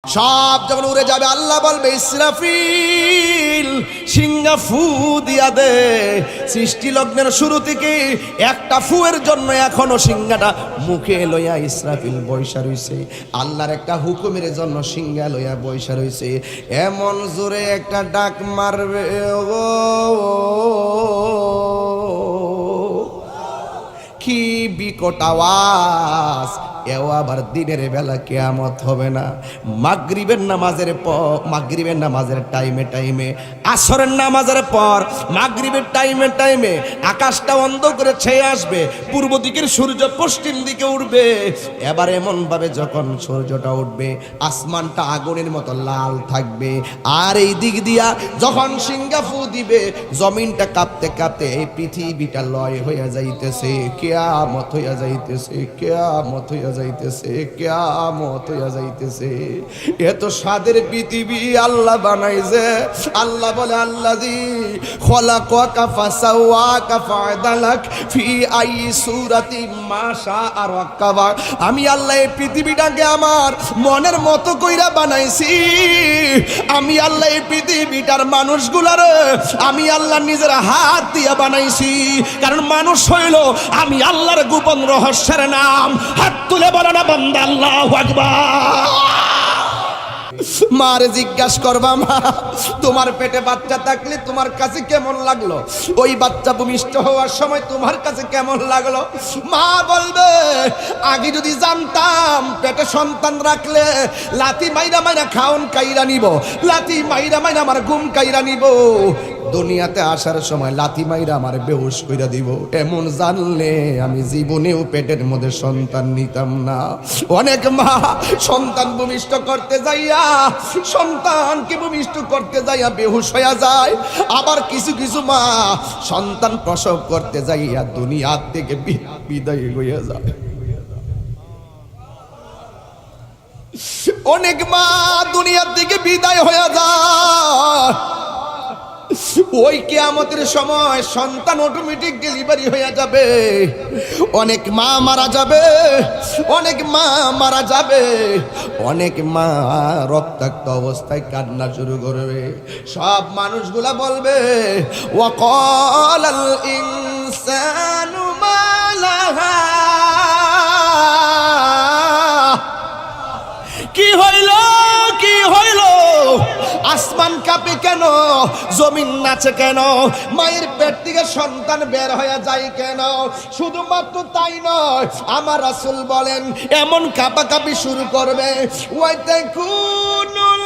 সব যখন উড়ে যাবে আল্লাহ বলবে ইসরাফিল সিংহা ফু দিয়া দে। সৃষ্টি লগ্নের শুরু থেকে একটা ফুয়ের জন্য এখনো সিংহাটা মুখে লইয়া ইসরাফিল বৈশা রইছে। আল্লাহর একটা হুকুমের জন্য সিংহা লইয়া বৈশা রইছে। এমন জোরে একটা ডাক মারবে কি বিকট আওয়াজ। এও আবার দিনের বেলা কিয়ামত হবে না, মাগরিবের নামাজের পর, মাগরিবের নামাজের টাইমে আসরের নামাজের পর মাগরিবের টাইমে আকাশটা অন্ধ করে ছেয়ে আসবে, পূর্ব দিকের সূর্য পশ্চিম দিকে উঠবে। এবার এমন ভাবে যখন সূর্যটা উঠবে আসমানটা আগুনের মতো লাল থাকবে, আর এই দিক দিয়া যখন সিংহা ফু দিবে জমিনটা কাঁপতে কাঁপতে এই পৃথিবীটা লয় হইয়া যাইতেছে, কিয়ামত হইয়া যাইতেছে, কিয়ামত হইয়া যাইতেছে, কিয়ামত হইয়া যাইতেছে। এত স্বাদের পৃথিবী আল্লাহ বানাইছে। আল্লাহ বলে আল্লাযী খলাকাকা ফাসাওয়াকা ফাআদালাক ফি আই সূরাতিন মা শাআ রাক্কাবা। আমি আল্লাহ এই পৃথিবীটাকে আমার মনের মতো কইরা বানাইছি। আমি আল্লাহ এই পৃথিবীটার মানুষগুলার আমি আল্লাহ নিজের হাত দিয়া বানাইছি। কারণ মানুষ হইল আমি আল্লাহর গোপন রহস্যের নাম। হাত তুলে বলো না বান্দা আল্লাহু আকবার। মারে জিজ্ঞাসা করবা, মা তোমার পেটে বাচ্চা থাকলে তোমার কাছে কেমন লাগলো? ওই বাচ্চা ভূমিষ্ঠ হওয়ার সময় তোমার কাছে কেমন লাগলো? মা বলবে আগে যদি জানতাম পেটে সন্তান রাখলে লাথি মাইরা মাইরা খাওন কাইরা নিব, লাথি মাইরা মাইরা আমার ঘুম কাইরা নিব, দুনিয়াতে আসার সময় লাথি মাইরা আমার বেহুশ কইরা দিব। এমন জানলে আমি জীবনেও পেটের মধ্যে সন্তান নিতাম না। অনেক মা সন্তান ভূমিষ্ঠ করতে যাইয়া, সন্তানকে ভূমিষ্ঠ করতে যাইয়া বেহুশ হইয়া যায়। আবার কিছু কিছু মা সন্তান প্রসব করতে যাইয়া দুনিয়া থেকে বিদায় হইয়া যায়। অনেক মা দুনিয়া থেকে বিদায় হইয়া যায়। ওই কিয়ামতের সময় সন্তান অটোমেটিক ডেলিভারি হয়ে যাবে। অনেক মা মারা যাবে, অনেক মা মারা যাবে, অনেক মা রক্তাক্ত অবস্থায় কান্না শুরু করবে। সব মানুষগুলা বলবে ওয়াকালাল ইনসানু মা লাহা, কি হইল কি হইল? আসমান কাঁপে কেন? জমিন নাচে কেন? মায়ের পেট থেকে সন্তান বের হয়ে যায় কেন? শুধুমাত্র তাই নয়, আমার রাসূল বলেন এমন কাঁপাকাঁপি শুরু করবে ওয়াতাকুনুল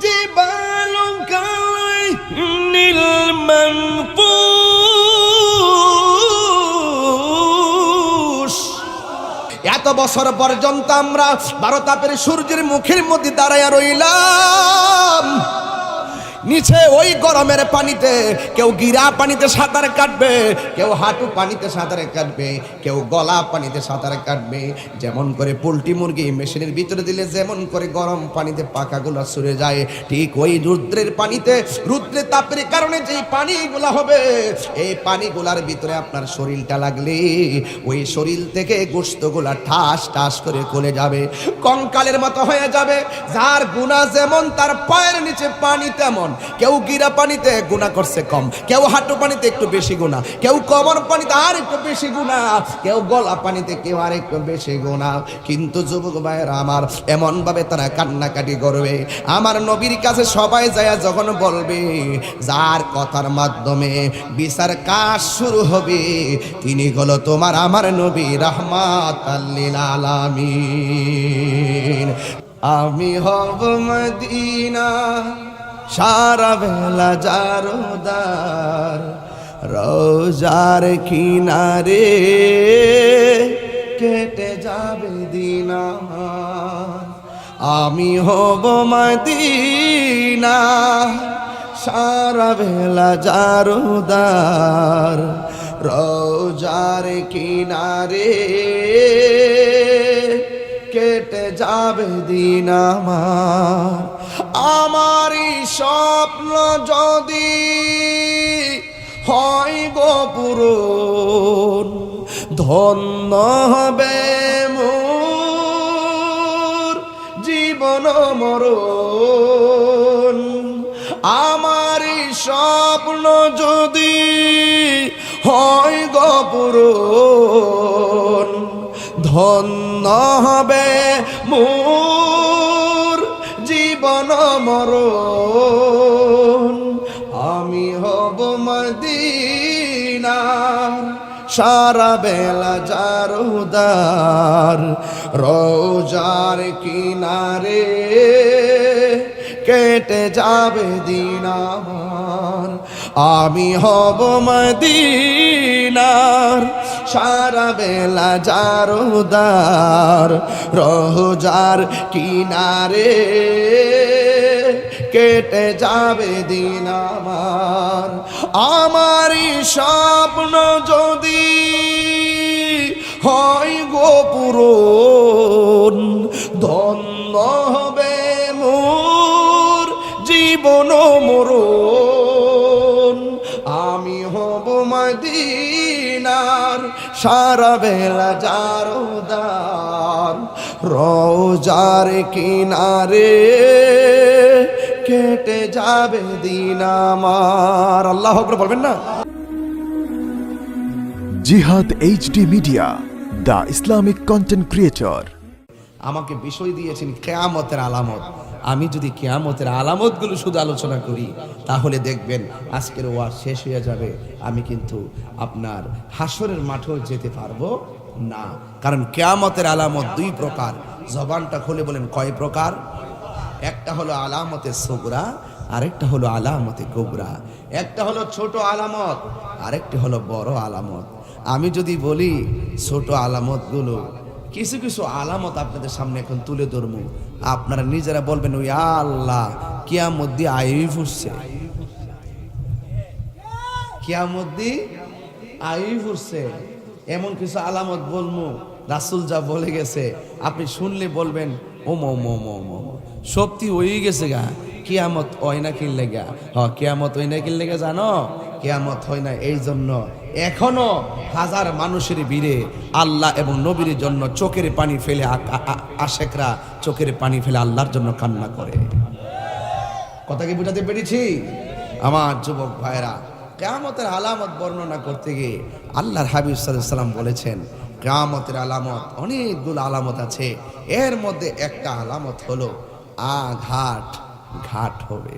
জিবালু কাইনিল মানফুস। এত বছর পর্যন্ত আমরা 12 তাপের সূর্যের মুখের মধ্যে দাঁড়াইয়া রইলাম। নিচে ওই গরমের পানিতে কেউ গিরা পানিতে সাঁতার কাটবে, কেউ হাঁটু পানিতে সাঁতার কাটবে, কেউ গলা পানিতে সাঁতার কাটবে। যেমন করে পোল্ট্রি মুরগি মেশিনের ভিতরে দিলে যেমন করে গরম পানিতে পাখাগুলো সরে যায়, ঠিক ওই রুদ্রের পানিতে, রুদ্রের তাপের কারণে যেই পানিগুলা হবে, এই পানিগুলার ভিতরে আপনার শরীরটা লাগলে ওই শরীর থেকে গোশতগুলা ঠাস ঠাস করে গলে যাবে, কঙ্কালের মতো হয়ে যাবে। যার গুনাহ যেমন তার পায়ের নিচে পানি তেমন। কেউ গিরা পানিতে গুনাহ করছে কম, কেউ হাঁটু পানিতে একটু বেশি গুনাহ, কেউ কোমর পানিতে আর একটু বেশি গুনাহ, কেউ গলা পানিতে কেউ আর একটু বেশি গুনাহ। কিন্তু যুবক ভাইয়েরা আমার, এমন ভাবে তারা কান্নাকাটি করবে। আমার নবীর কাছে সবাই যায় যখন বলবে, যার কথার মাধ্যমে বিচার কাজ শুরু হবে তিনি হলো তোমার আমার নবী রাহমাতাল লিল আলামিন। আমি হব মদিনা সারা বেলা জারদার, রোজার কিনারে কেটে যাবে দিন আমার। আমি হব মদিনা সারা বেলা জারদার, রোজার কিনারে কেটে যাবে দিন আমার। আমারই স্বপ্ন যদি হয় গো পূরণ, ধন্য হবে মোর জীবন। জীবন মরণ। আমার স্বপ্ন যদি হয় গো পূরণ, ধন্য হবে মোর জীবন মরণ। আমি হব মদিনার সারা বেলা জারুদার, রোজার কিনারে কেটে যাবে দিন আমার। আমি হব মদিনার সারা বেলা জারুদার, রোজার কিনারে কেটে যাবে দিন আমার। আমারই স্বপ্ন যদি হয় গো পূরণ, ধন্য হবে মোর জীবন মরণ। আমি হব মদিনার সারা বেলা জারুদার, রোজার কিনারে কেটে যাবে দিন আমার। আল্লাহু আকবার বলবেন না? জিহাদ HD media, the Islamic content creator. আমাকে বিষয় দিয়েছেন কিয়ামতের আলামত। আমি যদি কিয়ামতের আলামতগুলো শুধু আলোচনা করি তাহলে দেখবেন আজকের ওয়াজ শেষ হয়ে যাবে, আমি কিন্তু আপনার হাসরের মাঠেও যেতে পারবো না। কারণ কিয়ামতের আলামত দুই প্রকার। জবানটা খুলে বলেন কয় প্রকার? একটা হলো আলামতে সুগরা, আরেকটা হলো আলামতে কুবরা। একটা হলো ছোট আলামত, আরেকটি হলো বড় আলামত। আমি যদি বলি ছোট আলামতগুলো, কিছু কিছু আলামত আপনাদের সামনে এখন তুলে ধরবো, আপনারা নিজেরা বলবেন ওই আল্লাহ কিয়ামত দিয়ে আয়ুই ফুটছে, কিয়ামত দিয়ে আয়ুই ফুটছে। এমন কিছু আলামত বলবো রাসূল যা বলে গেছে, আপনি শুনলে বলবেন ও মো মো মো মো সত্যি হয়ে গেছে গা। কিয়ামত হয় না কি লেগা? কিয়ামত হয় না কি লেগা জানো? কিয়ামত হয় না এই জন্য এখনো হাজার মানুষের ভিড়ে আল্লাহ এবং নবীর জন্য চোখের পানি ফেলে আশেকরা চোখের পানি ফেলে আল্লাহর জন্য কান্না করে। কথা কি বুঝাতে পেরেছি আমার যুবক ভাইরা? কিয়ামতের আলামত বর্ণনা করতে গিয়ে আল্লাহর হাবিব সাল্লাল্লাহু আলাইহি ওয়াসাল্লাম বলেছেন কিয়ামতের আলামত অনেকগুলো আলামত আছে, এর মধ্যে একটা আলামত হলো ঘাট ঘাট হবে।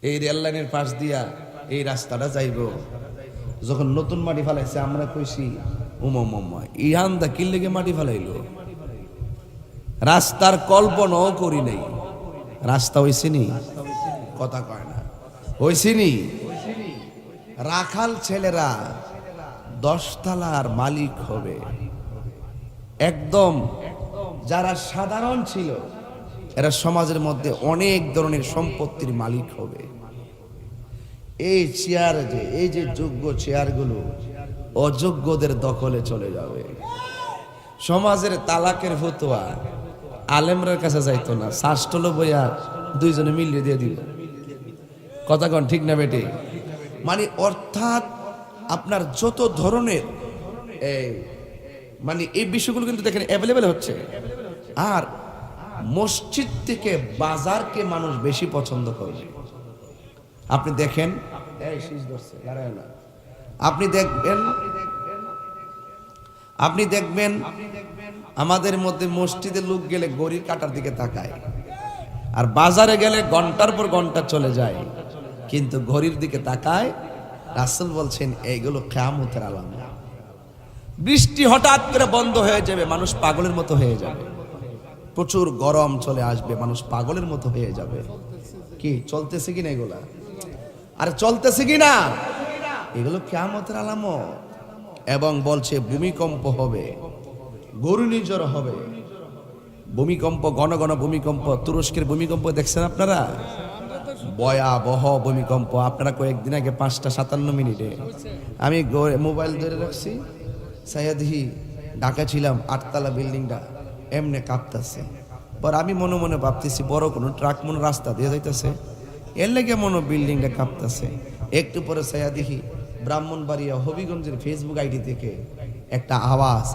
এই রেল লাইনের পাশ দিয়া এই রাস্তাটা যাইব, যখন নতুন মাটি ফেলাইছে আমরা কইছি উমা ইহান্দা কি লেগে মাটি ফেলাইলো, রাস্তার কল্পনাও করি নাই। রাস্তা হইছিনি, কথা কয় না, হইছিনি। রাখাল ছেলেরা 10 তলার মালিক হবে, একদম যারা সাধারণ ছিল এরা সমাজের মধ্যে অনেক ধরনের সম্পত্তির মালিক হবে। এই চেয়ার এই যে যোগ্য চেয়ারগুলো অযোগ্যদের দখলে চলে যাবে। সমাজের তালাকের ফতোয়া আলেমরার কাছে যাইতো না, শাস্ত্রলো বইয়া দুইজনে মিলিয়ে দিয়ে দিল। কথা কন ঠিক না বেটে? মানে অর্থাৎ আপনার যত ধরনের মানে এই বিষয়গুলো কিন্তু দেখেন অ্যাভেলেবেল হচ্ছে। আর মসজিদ থেকে বাজারকে মানুষ বেশি পছন্দ করবে। আপনি দেখেন আপনি দেখবেন আমাদের মধ্যে মসজিদে লোক গেলে ঘড়ি কাটার দিকে তাকায়, আর বাজারে গেলে ঘন্টার পর ঘন্টা চলে যায়, কিন্তু ঘড়ির দিকে তাকায়। রাসূল বলছেন এইগুলো কিয়ামতের আলামত। বৃষ্টি হঠাৎ করে বন্ধ হয়ে যাবে, মানুষ পাগলের মতো হয়ে যাবে। প্রচুর গরম চলে আসবে, মানুষ পাগলের মতো হয়ে যাবে। কি চলতেছে কিনা এগুলা? আরে চলতেছে কিনা? এগুলো কিয়ামতের আলামত। এবং বলছে ভূমিকম্প হবে, ঘূর্ণিঝড় হবে, ভূমিকম্প, ঘন ঘন ভূমিকম্প। তুরস্কের ভূমিকম্প দেখছেন আপনারা? ভয়াবহ ভূমিকম্প। আপনারা কয়েকদিন আগে 5:57 আমি মোবাইল ধরে রাখছি, সাইয়াদি ঢাকা ছিলাম, 8 তলা বিল্ডিংটা এমনি কাঁপতেছে। পর আমি মনে মনে ভাবতেছি বড় কোনো ট্রাক মনে রাস্তা দিয়ে যাইতেছে, এর লেগে মনে বিল্ডিংটা কাঁপতেছে। একটু পরে সাইয়াদি ব্রাহ্মণবাড়িয়া হবিগঞ্জের ফেসবুক আইডি থেকে একটা আওয়াজ,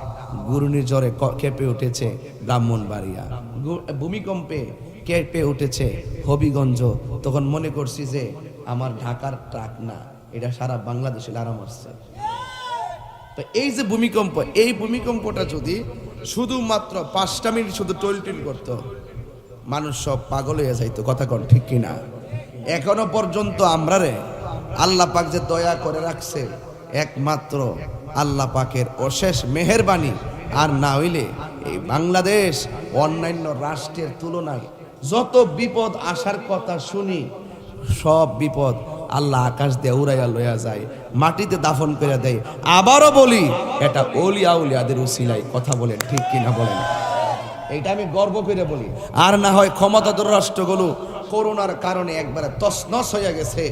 ঘূর্ণিঝড়ে কেঁপে উঠেছে ব্রাহ্মণবাড়িয়া, ভূমিকম্পে কেঁপে উঠেছে হবিগঞ্জ। তখন মনে করছি যে আমার ঢাকার ট্রাক না, এটা সারা বাংলাদেশে লারা মারছে। তো এই যে ভূমিকম্প, এই ভূমিকম্পটা যদি শুধুমাত্র 5টা মিনিট শুধু টইল করতো, মানুষ সব পাগল হয়ে যাইতো। কথা কন ঠিক কিনা? এখনো পর্যন্ত আমরা রে আল্লাহ পাক যে দয়া করে রাখছে, একমাত্র আল্লাহ পাকের অশেষ মেহেরবানি। আর না হইলে এই বাংলাদেশ অন্যান্য রাষ্ট্রের তুলনায় যত বিপদ আসার কথা শুনি, সব বিপদ আল্লাহ আকাশ দিয়ে উড়াইয়া লইয়া যায়, মাটিতে দাফন করে দেয়। আবারও বলি, এটা ওলিয়া উলিয়াদের উসিলাই। কথা বলেন ঠিক কিনা বলেন? এইটা আমি গর্ব করে বলি। আর না হয় ক্ষমতাধর রাষ্ট্রগুলো করোনার কারণে একবারে তছনছ হয়ে গেছে,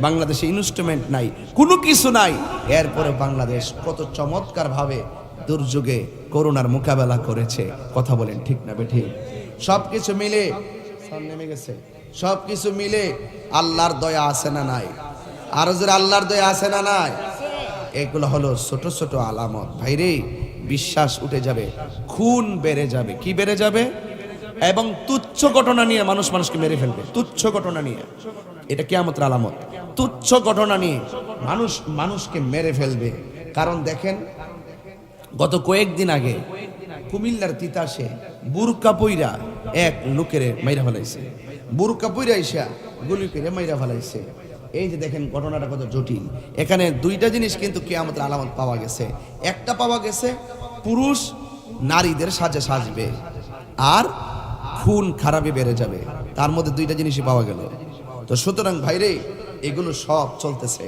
বাংলাদেশে ইনস্ট্রুমেন্ট নাই, কোনো কিছু নাই। এরপরে বাংলাদেশ কত চমৎকার ভাবে দুর্যোগে করোনার মোকাবেলা করেছে। কথা বলেন ঠিক না বেঠিক? সবকিছু মিলে নেমে গেছে, সবকিছু মিলে আল্লাহর দয়া আছে না নাই? আরো জোরে আল্লাহর দয়া আছে না নাই? এগুলো হলো ছোট ছোট আলামত। ভাইরে, বিশ্বাস উঠে যাবে, খুন বেড়ে যাবে। কি বেড়ে যাবে? এবং তুচ্ছ ঘটনা নিয়ে মানুষ মানুষকে মেরে ফেলবে। তুচ্ছ ঘটনা নিয়ে, এটা কিয়ামতের আলামত। তুচ্ছ ঘটনা নিয়ে মানুষ মানুষকে মেরে ফেলবে। কারণ দেখেন, গত কয়েকদিন আগে কুমিল্লার তিতাসে বুরকা পইরা এক লোকের মাইরা ফেলাইছে। বুরকা পইরা ইসা গুলি করে মাইরা ফেলাইছে। এই যে দেখেন ঘটনাটা কত জটিল। এখানে 2টা জিনিস কিন্তু কিয়ামতের আলামত পাওয়া গেছে। একটা পাওয়া গেছে পুরুষ নারীদের সাজে সাজবে, আর খুন খারাপে বেড়ে যাবে। তার মধ্যে 2টা জিনিসই পাওয়া গেল। তো সুতরাং ভাইরে, এগুলো সব চলতেছে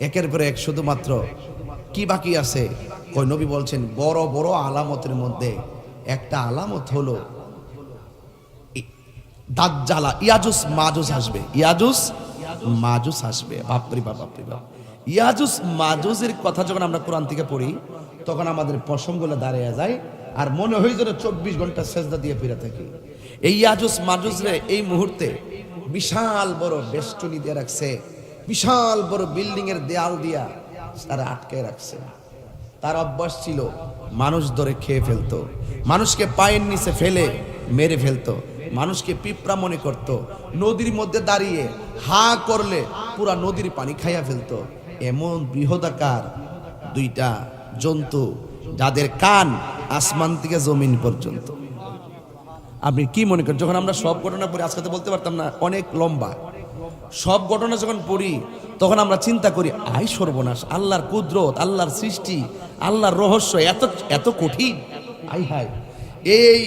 একের পর এক। শুধুমাত্র কি বাকি আছে? কই নবী বলছেন, বড় বড় আলামতের মধ্যে একটা আলামত হলো দাজ্জাল, ইয়াজুস মাজুস আসবে। ইয়াজুস মাজুস আসবে। বাপরে বাপ, বাপরে বাপ। ইয়াজুস মাজুসের কথা যখন আমরা কোরআন থেকে পড়ি, তখন আমাদের পশমগুলো দাঁড়িয়ে যায়, আর মনে হয় যেন 24 ঘন্টা সেজদা দিয়ে ফিরে থাকি। এই ইয়াজুস মাজুসরে এই মুহূর্তে বিশাল বড় বেষ্টনী দিয়ে রাখছে, বিশাল বড় বিল্ডিং এর দেয়াল দিয়া তারা আটকে রাখছে। তার অভ্যাস ছিল মানুষ ধরে খেয়ে ফেলতো, মানুষকে পায়ের নিচে ফেলে মেরে ফেলতো, মানুষকে পিঁপড়া মনে করত, নদীর মধ্যে দাঁড়িয়ে হা করলে পুরা নদীর পানি খাইয়া ফেলতো। এমন বৃহদাকার 2টা জন্তু, যাদের কান আসমান থেকে জমিন পর্যন্ত। আপনি কি মনে করেন, যখন আমরা সব ঘটনা পড়ি, আজকে তো বলতে পারতাম না, অনেক লম্বা। সব ঘটনা যখন পড়ি, তখন আমরা চিন্তা করি, আই সর্বনাশ, আল্লাহর কুদরত, আল্লাহর সৃষ্টি, আল্লাহর রহস্য এত এত কঠিন। আই হাই, এই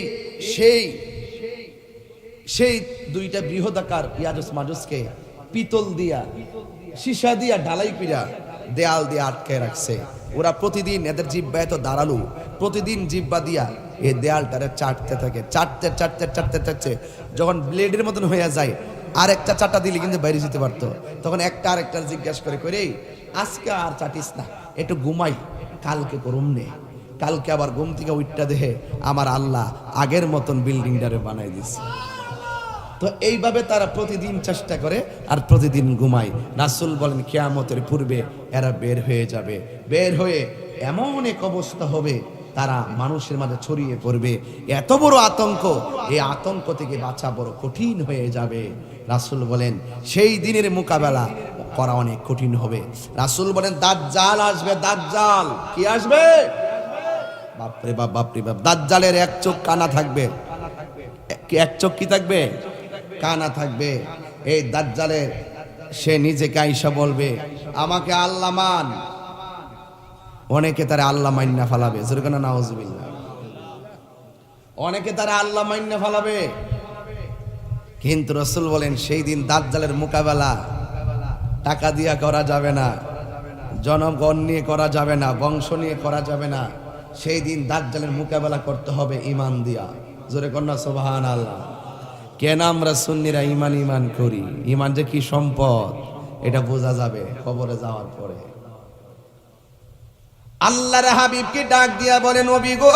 সেই 2টা বৃহদাকার ইয়াজুস মাজুসকে পিতল দিয়া, সীসা দিয়া, ঢালাই পিরা দেয়াল দিয়ে আটকে রাখছে। ওরা প্রতিদিন, এদের জিহ্বা এত দাঁড়ালো, প্রতিদিন জিহ্বা দিয়া এই দেয়ালটারে চাটতে থাকে। চাটতে চাটতে চাটতে চাটতে যখন ব্লেডের মতন হয়ে যায়, আর একটা চাটা দিলে কিন্তু বাইরে যেতে পারতো। তখন একটা আরেকটার জিজ্ঞাসা করে, আজকে আর চাটিস না, একটু ঘুমাই, কালকে করুম নে। কালকে আবার ঘুম থেকে উঠটা দেখে আমার আল্লাহ আগের মতন বিল্ডিংটারে বানাই দিছে। তো এইভাবে তারা প্রতিদিন চেষ্টা করে আর প্রতিদিন ঘুমায়। রাসূল বলেন, কিয়ামতের পূর্বে এরা বের হয়ে যাবে। বের হয়ে এমন এক অবস্থা হবে, তারা মানুষের মাঝে ছড়িয়ে পড়বে। এত বড় আতঙ্ক, এই আতঙ্ক থেকে বাঁচা বড় কঠিন হয়ে যাবে। রাসূল বলেন, সেই দিনের মোকাবেলা করা অনেক কঠিন হবে। রাসূল বলেন, দাজ্জাল আসবে। দাজ্জাল কি আসবে? বাপরে বাপ, বাপরে বাপ। দাজ্জালের এক চোখ কানা থাকবে। এক চোখ কি থাকবে? কানা থাকবে। এই দাজ্জালের সে নিজেকে আইসা বলবে, আমাকে আল্লাহ মান। অনেকে তারা আল্লাহ মাইন্না ফালাবে, যেরকম নাউজুবিল্লাহ। অনেকে তারা আল্লাহ মাইন্না ফালাবে। কিন্তু রাসূল বলেন, সেই দিন দাজ্জালের মোকাবেলা টাকা দিয়া করা যাবে না, জনগণ নিয়ে করা যাবে না, বংশ নিয়ে করা যাবে না। সেই দিন দাজ্জালের মোকাবেলা করতে হবে ঈমান দিয়া। জোরে কন্যা সুবহানাল্লাহ। কেন আমরা সুন্নিরা ঈমান করি? ঈমান যে কি সম্পদ, এটা বোঝা যাবে কবরে যাওয়ার পরে। আল্লাহর হাবিবকে ডাক দিয়া বলেন, নবী গো,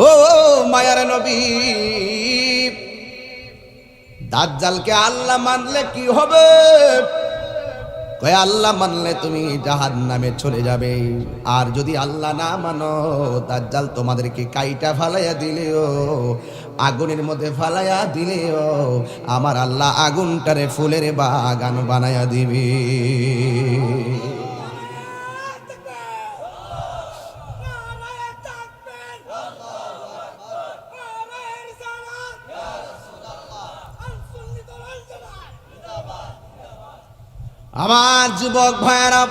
ও মায়ার নবী, দাজ্জালকে আল্লাহ মানলে কি হবে? কয় আল্লাহ মানলে তুমি জাহান্নামে চলে যাবে, আর যদি আল্লাহ না মানো দাজ্জাল তোমাদেরকে কাইটা ফালাইয়া দিলেও, আগুনের মধ্যে ফালাইয়া দিলেও আমার আল্লাহ আগুনটারে ফুলের বাগান বানায়া দিবে। আমার যুবক ভাইরা,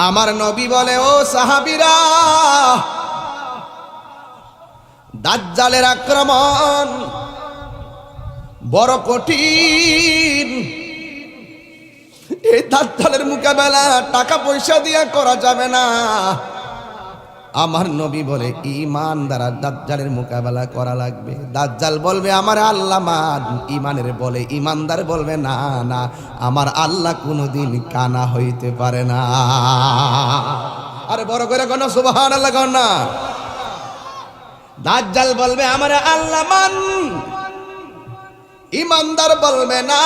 আমার নবী বলে, ও সাহাবীরা, দাজ্জালের আক্রমণ বড় কঠিন। এই দাজ্জালের মোকাবেলা টাকা পয়সা দিয়ে করা যাবে না। আমার নবী বলে ঈমান দ্বারা দাজ্জালের মোকাবেলা করা লাগবে। দাজ্জাল বলবে আমার আল্লাহ মান, ঈমানের বলে ঈমানদার বলবে না না, আমার আল্লাহ কোনোদিন কানা হইতে পারে না। আরে বড় করে কোন সুবহানাল্লাহ কোন না। দাজ্জাল বলবে আমার আল্লাহ মান, ঈমানদার বলবে না,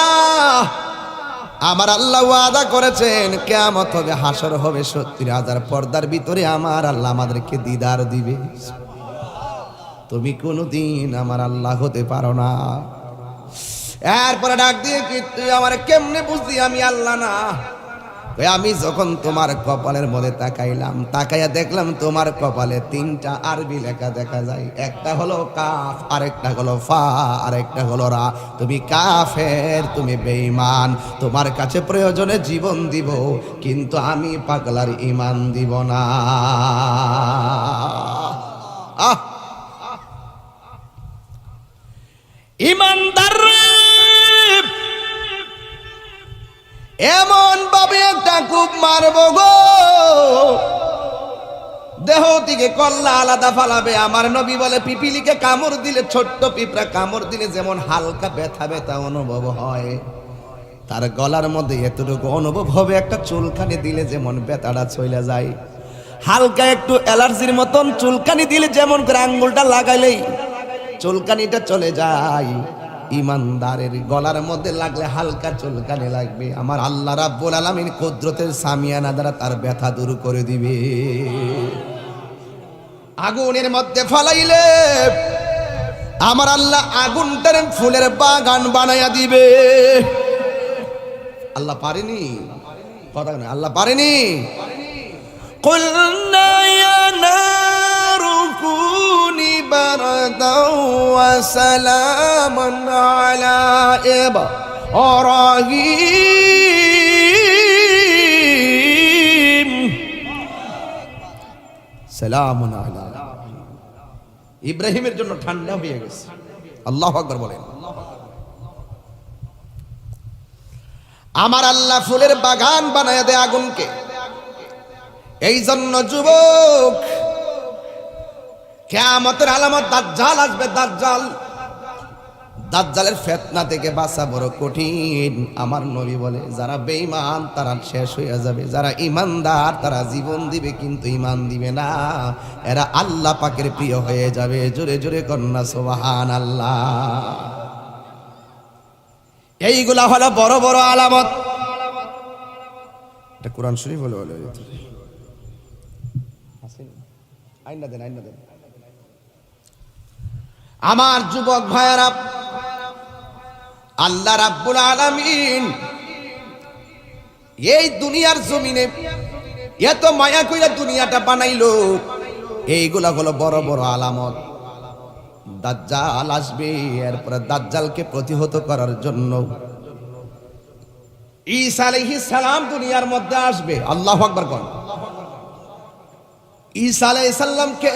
আমার আল্লাহ ওয়াদা করেছেন কিয়ামত হবে, হাসর হবে, 70,000 পর্দার ভিতরে আমার আল্লাহ আমাদেরকে দিদার দিবে। তুমি কোনোদিন আমার আল্লাহ হতে পারো না। এরপরে ডাক দিয়ে কি তুই আমার কেমনে বুঝলি আমি আল্লাহ না? আমি যখন তোমার কপালের মধ্যে তাকাইলাম, তাকাইয়া দেখলাম তোমার কপালে 3টা আরবি লেখা দেখা যায়। একটা হলো কাফ, আরেকটা হলো ফা, আরেকটা হলো রা। তুমি কাফের, তুমি বেঈমান, তোমার কাছে প্রয়োজনে জীবন দিব, কিন্তু আমি পাগলার ঈমান দিব না। ঈমানদার এমন ভাবে একটা কূপ মারব গো, দেহ থেকে কল্লা আলাদা ফালাবে। আমার নবী বলে পিপিলিকে কামড় দিলে, ছোট্ট পিঁপড়া কামড় দিলে যেমন হালকা ব্যথা ব্যথা অনুভব হয়, তার গলার মধ্যে এতটুকু অনুভব হবে একটা চুলকানি দিলে যেমন ব্যথাটা চলে যায়। হালকা একটু অ্যালার্জির মতন চুলকানি দিলে যেমন করে আঙ্গুলটা লাগাইলেই চুলকানিটা চলে যায়, ঈমানদারের গলার মধ্যে লাগলে হালকা চুলকানি লাগবে। আমার আল্লাহ রাব্বুল আলামিন কুদরতের সামিয়ানা দ্বারা তার ব্যথা দূর করে দিবে। আগুনের মধ্যে ফালাইলে আমার আল্লাহ আগুনটার ফুলের বাগান বানায়া দিবে। আল্লাহ পারেনি? কথা না, আল্লাহ পারেনি? কুলনা ইয়া নারু কুনি বারদাও ওয়া সালামান আলা ইব্রাহিম, সালামুন আলা ইব্রাহিমের জন্য ঠান্ডা হয়ে গেছে। আল্লাহু আকবার বলেন। আমার আল্লাহ ফুলের বাগান বানায় দেয় আগুনকে। এই জন্য যুবক, কিয়ামতের আলামত দাজ্জাল আসবে। দাজ্জালের ফিতনা থেকে বাঁচা বড় কঠিন। আমার নবী বলে যারা বেঈমান তারা শেষ হয়ে যাবে, যারা ঈমানদার তারা জীবন দিবে কিন্তু ঈমান দিবে না, এরা আল্লাহ পাকের প্রিয় হয়ে যাবে। জোরে জোরে কন্যা সুবহানাল্লাহ। এইগুলা হলো বড় বড় আলামত। এটা কোরআন শরীফ বলে বলে আইনা দেন। আমার যুবক ভাইয়েরা, আল্লাহ রাব্বুল আলামিন এই দুনিয়ার জমিনে এত মায়া কইরা দুনিয়াটা বানাইলো। এইগুলা হলো বড় বড় আলামত। দাজ্জাল আসবে, এরপরে দাজ্জালকে প্রতিহত করার জন্য ঈসা আলাইহিস সালাম দুনিয়ার মধ্যে আসবে। আল্লাহু আকবার কোন। ঈসা আলাইহিস সালামকে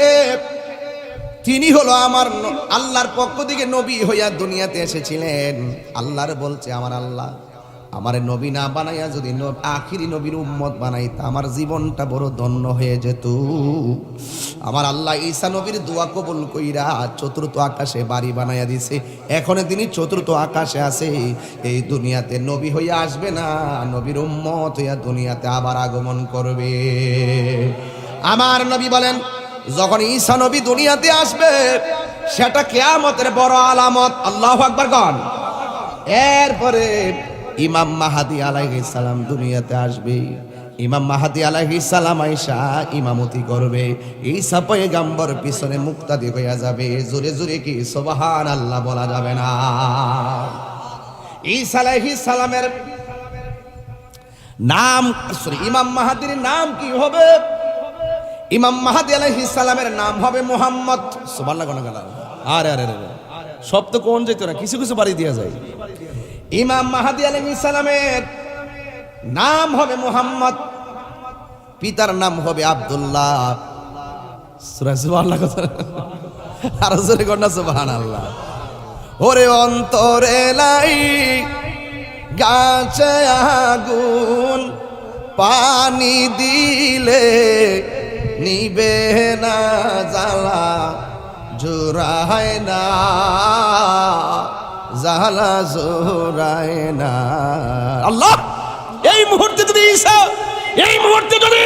তিনি হলো আমার আল্লাহর পক্ষ থেকে নবী হইয়া দুনিয়াতে এসেছিলেন। আল্লাহর বলছে আমার আল্লাহ আমারে নবী না বানাইয়া যদি আখিরি নবীর উম্মত বানাইতা আমার জীবনটা বড় ধন্য হয়ে যেত। আমার আল্লাহ ঈসা নবীর দোয়া কবুল কইরা চতুর্থ আকাশে বাড়ি বানাইয়া দিছে। এখন তিনি চতুর্থ আকাশে আছে। এই দুনিয়াতে নবী হইয়া আসবে না, নবীর উম্মত হইয়া দুনিয়াতে আবার আগমন করবে। আমার নবী বলেন যখন ঈসা নবী দুনিয়াতে আসবে সেটা কিয়ামতের বড় আলামত। আল্লাহু আকবার কোন। এরপরে ইমাম মাহাদি আলাইহিস সালাম দুনিয়াতে আসবে। ইমাম মাহাদি আলাইহিস সালাম আয়েশা ইমামতি করবে, ঈসা পয়গম্বর পিছনে মুক্তাদি হইয়া যাবে। জোরে জোরে কি সুবহানাল্লাহ বলা যাবে না? ঈসা আলাইহিস সালামের নাম, ইমাম মাহাদির নাম কি হবে? ইমাম মাহাদি আলাইহিস সালামের নাম হবে মুহাম্মদ। সুবহানাল্লাহ কোন গেল? আরে আরে আরে সব তো কোন যেত না, কিছু কিছু বাড়ি দেওয়া যায়। ইমাম মাহাদি আলাইহিস সালামের নাম হবে মুহাম্মদ, পিতার নাম হবে আব্দুল্লাহ। সুবহানাল্লাহ কথা আর জোরে কন্যা সুবহানাল্লাহ। ওরে অন্তরে লাই গাছে আগুন, পানি দিলে নিবে না জ্বালা, জোড়ায় না জ্বালা জোড়ায় না। আল্লাহ, এই মুহূর্তে যদি ঈসা, এই মুহূর্তে যদি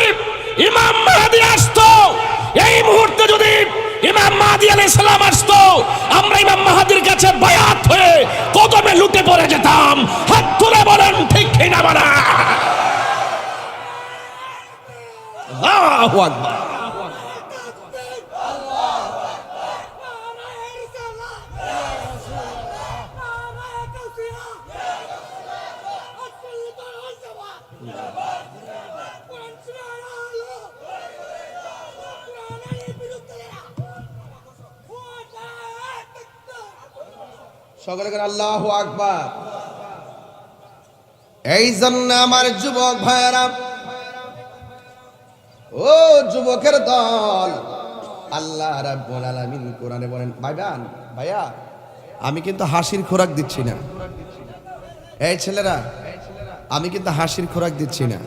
ইমাম মাহদি আসতো, এই মুহূর্তে যদি ইমাম মাহদি আলাইহিস সালাম আসতো, আমরা ইমাম মাহদির কাছে বায়াত হয়ে কদমে লুটে পড়ে যেতাম। হাত তুলে বলেন ঠিক কিনা বলা? আল্লাহু আকবার। সকলে করে আল্লাহু আকবার। এই জন্য আমার যুবক ভাইরা, ও যুবকের দল, আল্লাহ রাব্বুল আলামিন কোরআনে বলেন, ভাইয়া আমি কিন্তু হাসির খোরাক দিচ্ছি না। এই ছেলেরা, আমি কিন্তু হাসির খোরাক দিচ্ছি না।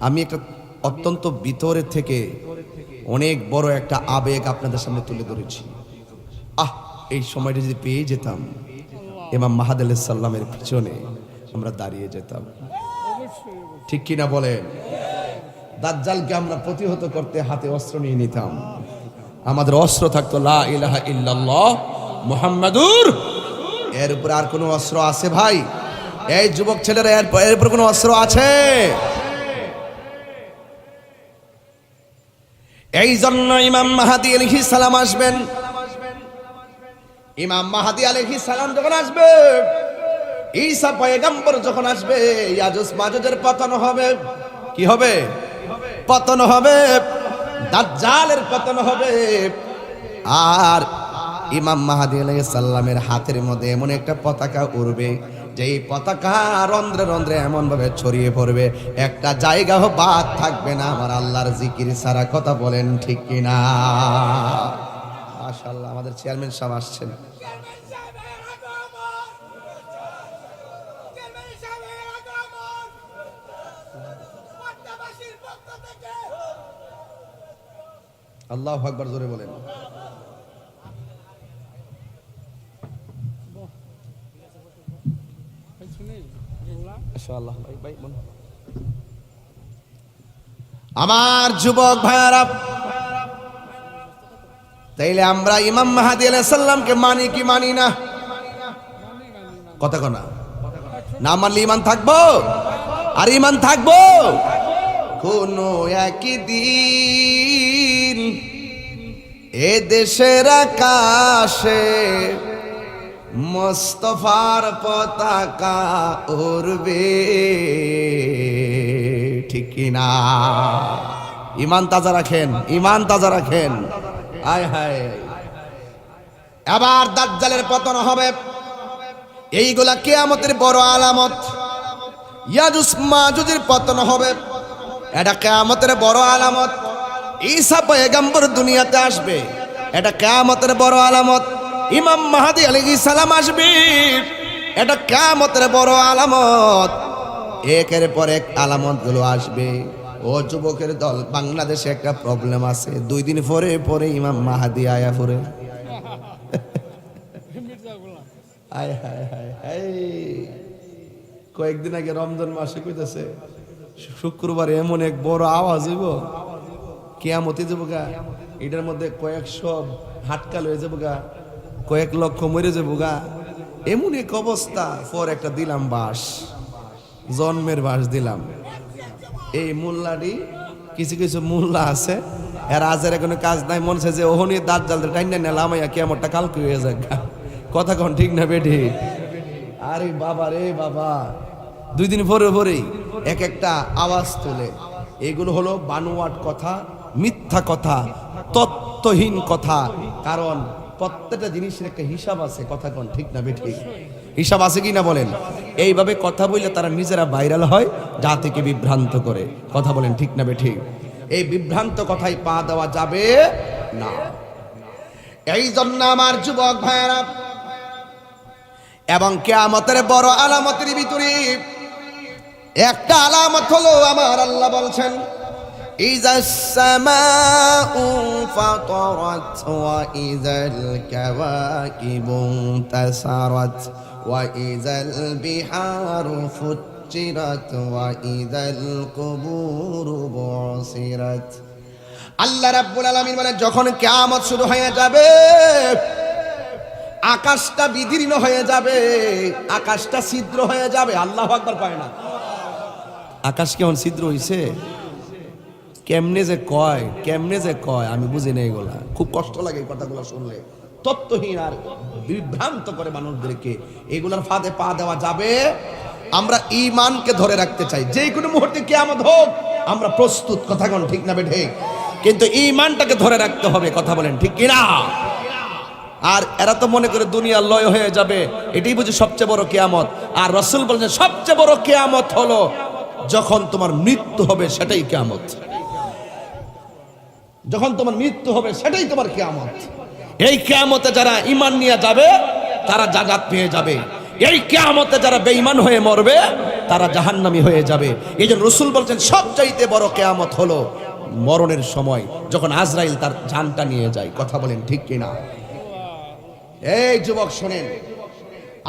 আমি একটা অত্যন্ত ভিতরের থেকে অনেক বড় একটা আবেগ আপনাদের সামনে তুলে ধরেছি। এই সময়টা যদি পেয়ে যেতাম, ইমাম মাহদি আলাইহিস সালামের পিছনে আমরা দাঁড়িয়ে যেতাম। ঠিক কিনা বলেন? দাজ্জালকে আমরা প্রতিহত করতে হাতে অস্ত্র নিয়ে নিতাম। আমাদের অস্ত্র থাকতো লা ইলাহা ইল্লাল্লাহ মুহাম্মাদুর। এর উপর আর কোনো অস্ত্র আছে ভাই? এই যুবক ছেলেরা, এর উপর কোনো অস্ত্র আছে? এই জন্য ইমাম মাহদি আলাইহিস সালাম আসবেন। ইমাম মাহদি আলাইহিস সালাম যখন আসবে, ঈসা পয়গম্বর যখন আসবে, ইয়াজুজ মাজুজের পতন হবে। কি হবে? পতন হবে, দাজ্জালের পতন হবে। আর ইমাম মাহদি আলাইহিস সালামের হাতের মধ্যে এমন একটা পতাকা উড়বে, যেই পতাকা রন্ধ্রে রন্ধ্রে এমন ভাবে ছড়িয়ে পড়বে, একটা জায়গাও বাদ থাকবে না আমার আল্লাহর জিকির ছাড়া। কথা বলেন ঠিক কিনা? মাশাআল্লাহ, আমাদের চেয়ারম্যান সাহেব আসছেন। আল্লাহু আকবার, জোরে বলেন। আমার যুবক ভাইয়ারা, তাইলে আমরা ইমাম মাহদি আলাইহিস সালামকে মানি কি মানি না? কথা কনা না মানলে ইমান থাকবো? আর ইমান থাকবো কোন একদিন এ দেশের আকাশে মুস্তাফার পতাকা উড়বে। ঠিক কিনা? ইমান তাজা রাখেন, ইমান তাজা রাখেন। আয় হায়, এবার দাজ্জালের পতন হবে। এইগুলা কিয়ামতের বড় আলামত। ইয়াজুজ মাজুজের পতন হবে, এটা কিয়ামতের বড় আলামত। ঈসা পয়গম্বর দুনিয়াতে আসবে, এটা কিয়ামতের বড় আলামত। ইমাম মাহদি আলাইহিস সালাম আসবে, এটা কিয়ামতের বড় আলামত। একের পর এক আলামত গুলো আসবে। ও যুবকের দল, বাংলাদেশে একটা প্রবলেম আছে, 2 দিন পরে পরে ইমাম মাহদি আয়া পড়ে। আয় হায় হায় হায়, কয়েকদিন আগে রমজান মাসে কইতেছে শুক্রবার এমন এক বড় আওয়াজ হইব, কিয়ামতে যাবো গা, এটার মধ্যে কয়েকশো হাটকাল হয়ে যাবো গা, কয়েক লক্ষ মরে যাবো গা। এমন এক অবস্থা, পর একটা দিলাম বাস, জন্মের বাস দিলাম। এই মোল্লাটি, কিছু কিছু মোল্লা আছে এর আজের কোনো কাজ নাই, মনে হচ্ছে যে ওহনি দাঁত জালতে টাইনা নিলাম কেমনটা কালকে হয়ে যাক। কথা কন ঠিক না বেঠি? আরে বাবা রে বাবা, 2 দিন পরে পরেই এক একটা আওয়াজ তোলে। এগুলো হলো বানোয়াট কথা, মিথ্যা কথা, তত্ত্বহীন কথা। কারণ প্রত্যেকটা জিনিসের একটা হিসাব আছে। কথা কন ঠিক না বেঠি? হিসাব আছে কি না বলেন? এইভাবে কথা বললে তারা নিজেরা ভাইরাল হয়, জাতিকে বিভ্রান্ত করে। কথা বলেন ঠিক না বেঠি? এই বিভ্রান্ত কথায় পা দেওয়া যাবে না। এই জন্য আমার যুবক ভাইয়েরা, এবং কিয়ামতের বড় আলামতের ভিতরে একটা আলামত হলো, আমার আল্লাহ বলছেন ইযাস সামাউ ফাতারাত ওয়া ইযাল কাওয়াকিবু তাসারাত ওয়া ইযাল বিহারু ফুজ্জিরাত ওয়া ইযাল কুবুরু বুসিরাত। আল্লাহ রাব্বুল আলামিন বলেন, যখন কিয়ামত শুরু হয়ে যাবে, আকাশটা বিদীর্ণ হয়ে যাবে, আকাশটা ছিদ্র হয়ে যাবে। আল্লাহু আকবার পায় না? আকাশ কেমন ছিদ্র হইছে? কেমনে যে কয়, কেমনে যে কয়, আমি বুঝি না। এগুলা খুব কষ্ট লাগে এই কথাগুলো শুনলে। তত্ত্বহীন আর বিভ্রান্ত করে মানুষদেরকে। এগুলার ফাঁদে পা দেওয়া যাবে। আমরা ঈমানকে ধরে রাখতে চাই। যে কোনো মুহূর্তে কিয়ামত হোক আমরা প্রস্তুত। কথা কোন ঠিক না বেঠে? কিন্তু ঈমানটাকে ধরে রাখতে হবে। কথা বলেন ঠিক কিনা? আর এরা তো মনে করে দুনিয়া লয় হয়ে যাবে, এটাই বুঝি সবচেয়ে বড় কিয়ামত। আর রাসূল বলেন সবচেয়ে বড় কিয়ামত হলো যখন তোমার মৃত্যু হবে, সেটাই কিয়ামত। যখন তোমার মৃত্যু হবে সেটাই তোমার কিয়ামত। এই কিয়ামতে যারা ঈমান নিয়ে যাবে তারা জান্নাত পেয়ে যাবে। এই কিয়ামতে যারা বেঈমান হয়ে মরবে তারা জাহান্নামী হয়ে যাবে। এই জন্য রাসূল বলছেন সবচাইতে বড় কিয়ামত হলো মরণের সময়, যখন আজরাইল তার জানটা নিয়ে যায়। কথা বলেন ঠিক কিনা? এই যুবক শুনেন,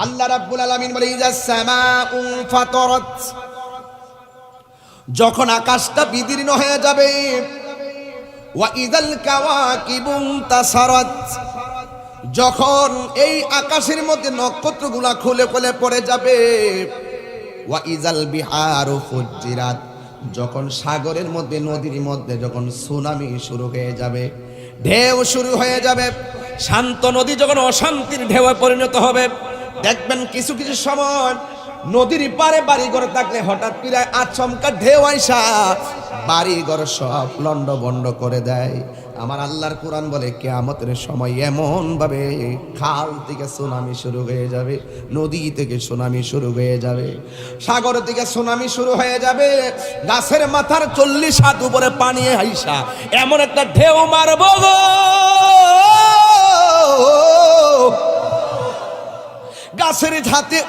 আল্লাহ রাব্বুল আলামিন বলে ইযাস সামাউ ফাতারাত, যখন আকাশটা বিদীর্ণ হয়ে যাবে, ওয়া ইযাল কাওয়াকিবু তাসারাত, যখন এই আকাশের মধ্যে নক্ষত্রগুলা খুলে খুলে পড়ে যাবে, ওয়া ইযাল বিহারু ফুজ্জিরাত, যখন সাগরের মধ্যে, নদীর মধ্যে যখন সুনামি শুরু হয়ে যাবে, ঢেউ শুরু হয়ে যাবে, শান্ত নদী যখন অশান্তির ঢেউয়ে পরিণত হবে, দেখবেন কিছু কিছু সময় নদীর পারে বাড়িঘর থাকলে হঠাৎ করে আচমকা ঢেউ আইসা বাড়িঘর সব লন্ডভন্ড করে দেয়। আমার আল্লাহর কোরআন বলে কিয়ামতের সময় এমন ভাবে খাল থেকে সুনামি শুরু হয়ে যাবে, নদী থেকে সুনামি শুরু হয়ে যাবে, সাগর থেকে সুনামি শুরু হয়ে যাবে, গাছের মাথার 40 হাত উপরে পানি আইসা এমন একটা ঢেউ মারবো গো,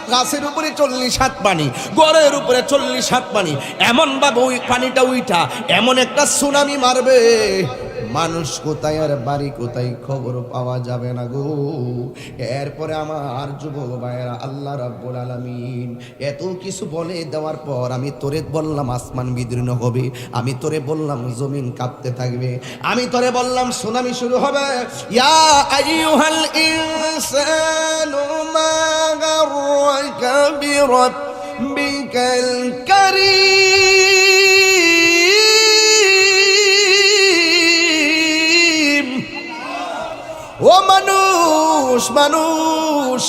গাছের উপরে 40 হাত পানি, গড়ের উপরে 40 হাত পানি, এমন ভাবে ওই পানিটা উইঠা এমন একটা সুনামি মারবে, মানুষ কোথায় আর বাড়ি কোথায় খবর পাওয়া যাবে না গো। এরপরে আমার যুবক ভাইয়েরা, আল্লাহ রাব্বুল আলামিন এত কিছু বলে দেওয়ার পর আমি তোরে বললাম আসমান বিদীর্ণ হবে, আমি তোরে বললাম জমিন কাঁপতে থাকবে, আমি তোরে বললাম সুনামি শুরু হবে। ইয়া আইয়ুহাল ইনসানু মা গাররাকা বিরাব্বিকাল কারীম। ও মানুষ, মানুষ,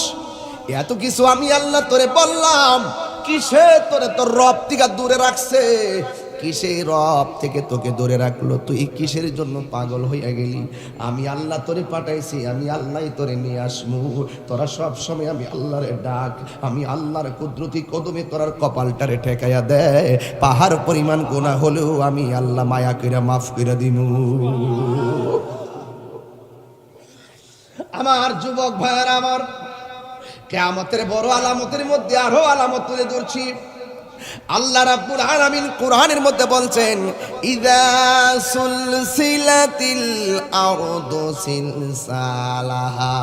এত কিছু আমি আল্লাহ তোরে বললাম, কিসে তোরে তোর রব থেকে দূরে রাখছে? কিসে রব থেকে তোকে দূরে রাখলো? তুই কিসের জন্য পাগল হইয়া গেলি? আমি আল্লাহ তোরে পাঠাইছি, আমি আল্লাহই তোরে নিয়ে আসমু। তোরা সব সময় আমি আল্লাহরে ডাক, আমি আল্লাহর কুদরতি কদমে তোরার কপালটারে ঠেকাইয়া দে। পাহাড় পরিমাণ গুনাহ হলেও আমি আল্লাহ মায়া কইরা মাফ কইরা দিমু। আমার যুবক ভাইয়েরা, আমার কিয়ামতের বড় আলামতের মধ্যে আরো আলামত তুলে ধরছি। আল্লাহ রাব্বুল আলামিন কোরআনের মধ্যে বলছেন, ইযা সুলসিলাতিল আরদু সিলসালাহা,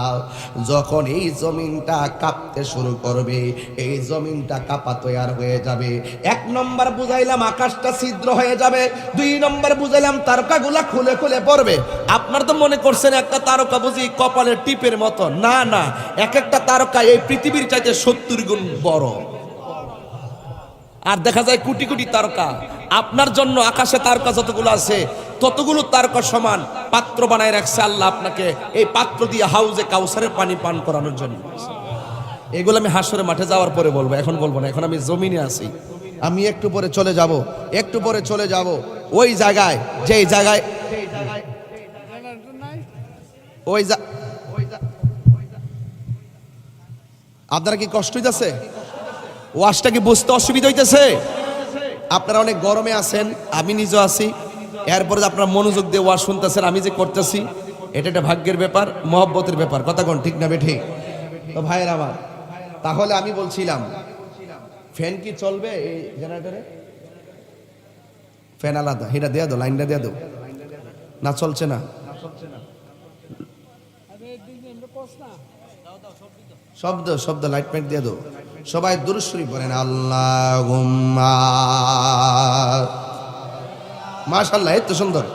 যখন এই জমিনটা কাঁপতে শুরু করবে, এই জমিনটা কাঁপা তৈয়ার হয়ে যাবে। এক নম্বর বুঝাইলাম আকাশটা ছিদ্র হয়ে যাবে, দুই নম্বর বুঝাইলাম তারকাগুলা খুলে খুলে পড়বে। আপনার তো মনে করছেন একটা তারকা বুঝি কপালের টিপের মতো, না না, এক একটা তারকা এই পৃথিবীর চাইতে 70 গুণ বড়। আর দেখা যায় কোটি কোটি তারকা। আপনার জন্য আকাশে তারকা যতগুলো আছে ততগুলো তারকা সমান পাত্র বানায় রাখছে আল্লাহ আপনাকে, এই পাত্র দিয়ে হাউজে কাউসারের পানি পান করানোর জন্য। এগুলো আমি হাসরের মাঠে যাওয়ার পরে বলবো, এখন বলবো না, এখন আমি জমিনে আছি। আমি একটু পরে চলে যাব, একটু পরে চলে যাব ওই জায়গায়, যেই জায়গায় ওই আপনারা কি কষ্ট হইতেছে? ওয়াজটা কি বুঝতে অসুবিধা হইতেছে? আপনারা অনেক গরমে আছেন, আমি নিজে আছি, এরপরে আপনারা মনোযোগ দিয়ে ওয়াজ শুনতেছেন, আমি যে করতেছি, এটা একটা ভাগ্যের ব্যাপার, মহব্বতের ব্যাপার। কথা কোন ঠিক না বেঠিক? তো ভাইয়ের আমার, তাহলে আমি বলছিলাম ফ্যান কি চলবে এই জেনারেটরে? ফ্যান আলাদা, এটা দেয়া দো, লাইনটা দেয়া দো। না চলছে না, শব্দ শব্দ লাইট প্যান্ট দিয়ে দো। সবাই দুরূদ শরীফ পড়েন, আল্লাহুম্মা। মাশাআল্লাহ, এত সুন্দর।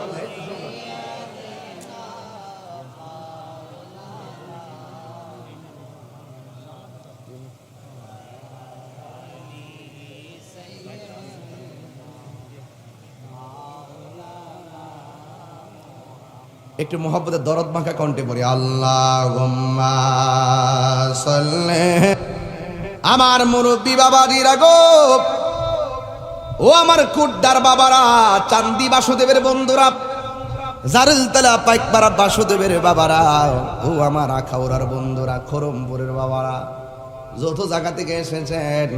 একটু মোহাব্বতের দরদ মাখা কণ্ঠে পড়ি, আল্লাহুম্মা সাল্লি। আমার মুরব্বী বাবাদিরা গো, ও আমার কুড্ডার বাবারা, চান্দি বাসুদেবের বন্ধুরা, জারুলতলা পাইকপাড়া বাসুদেবের বাবারা, ও আমার আখাউড়ার বন্ধুরা, খরমপুরের বাবারা, যত জায়গা থেকে এসেছেন,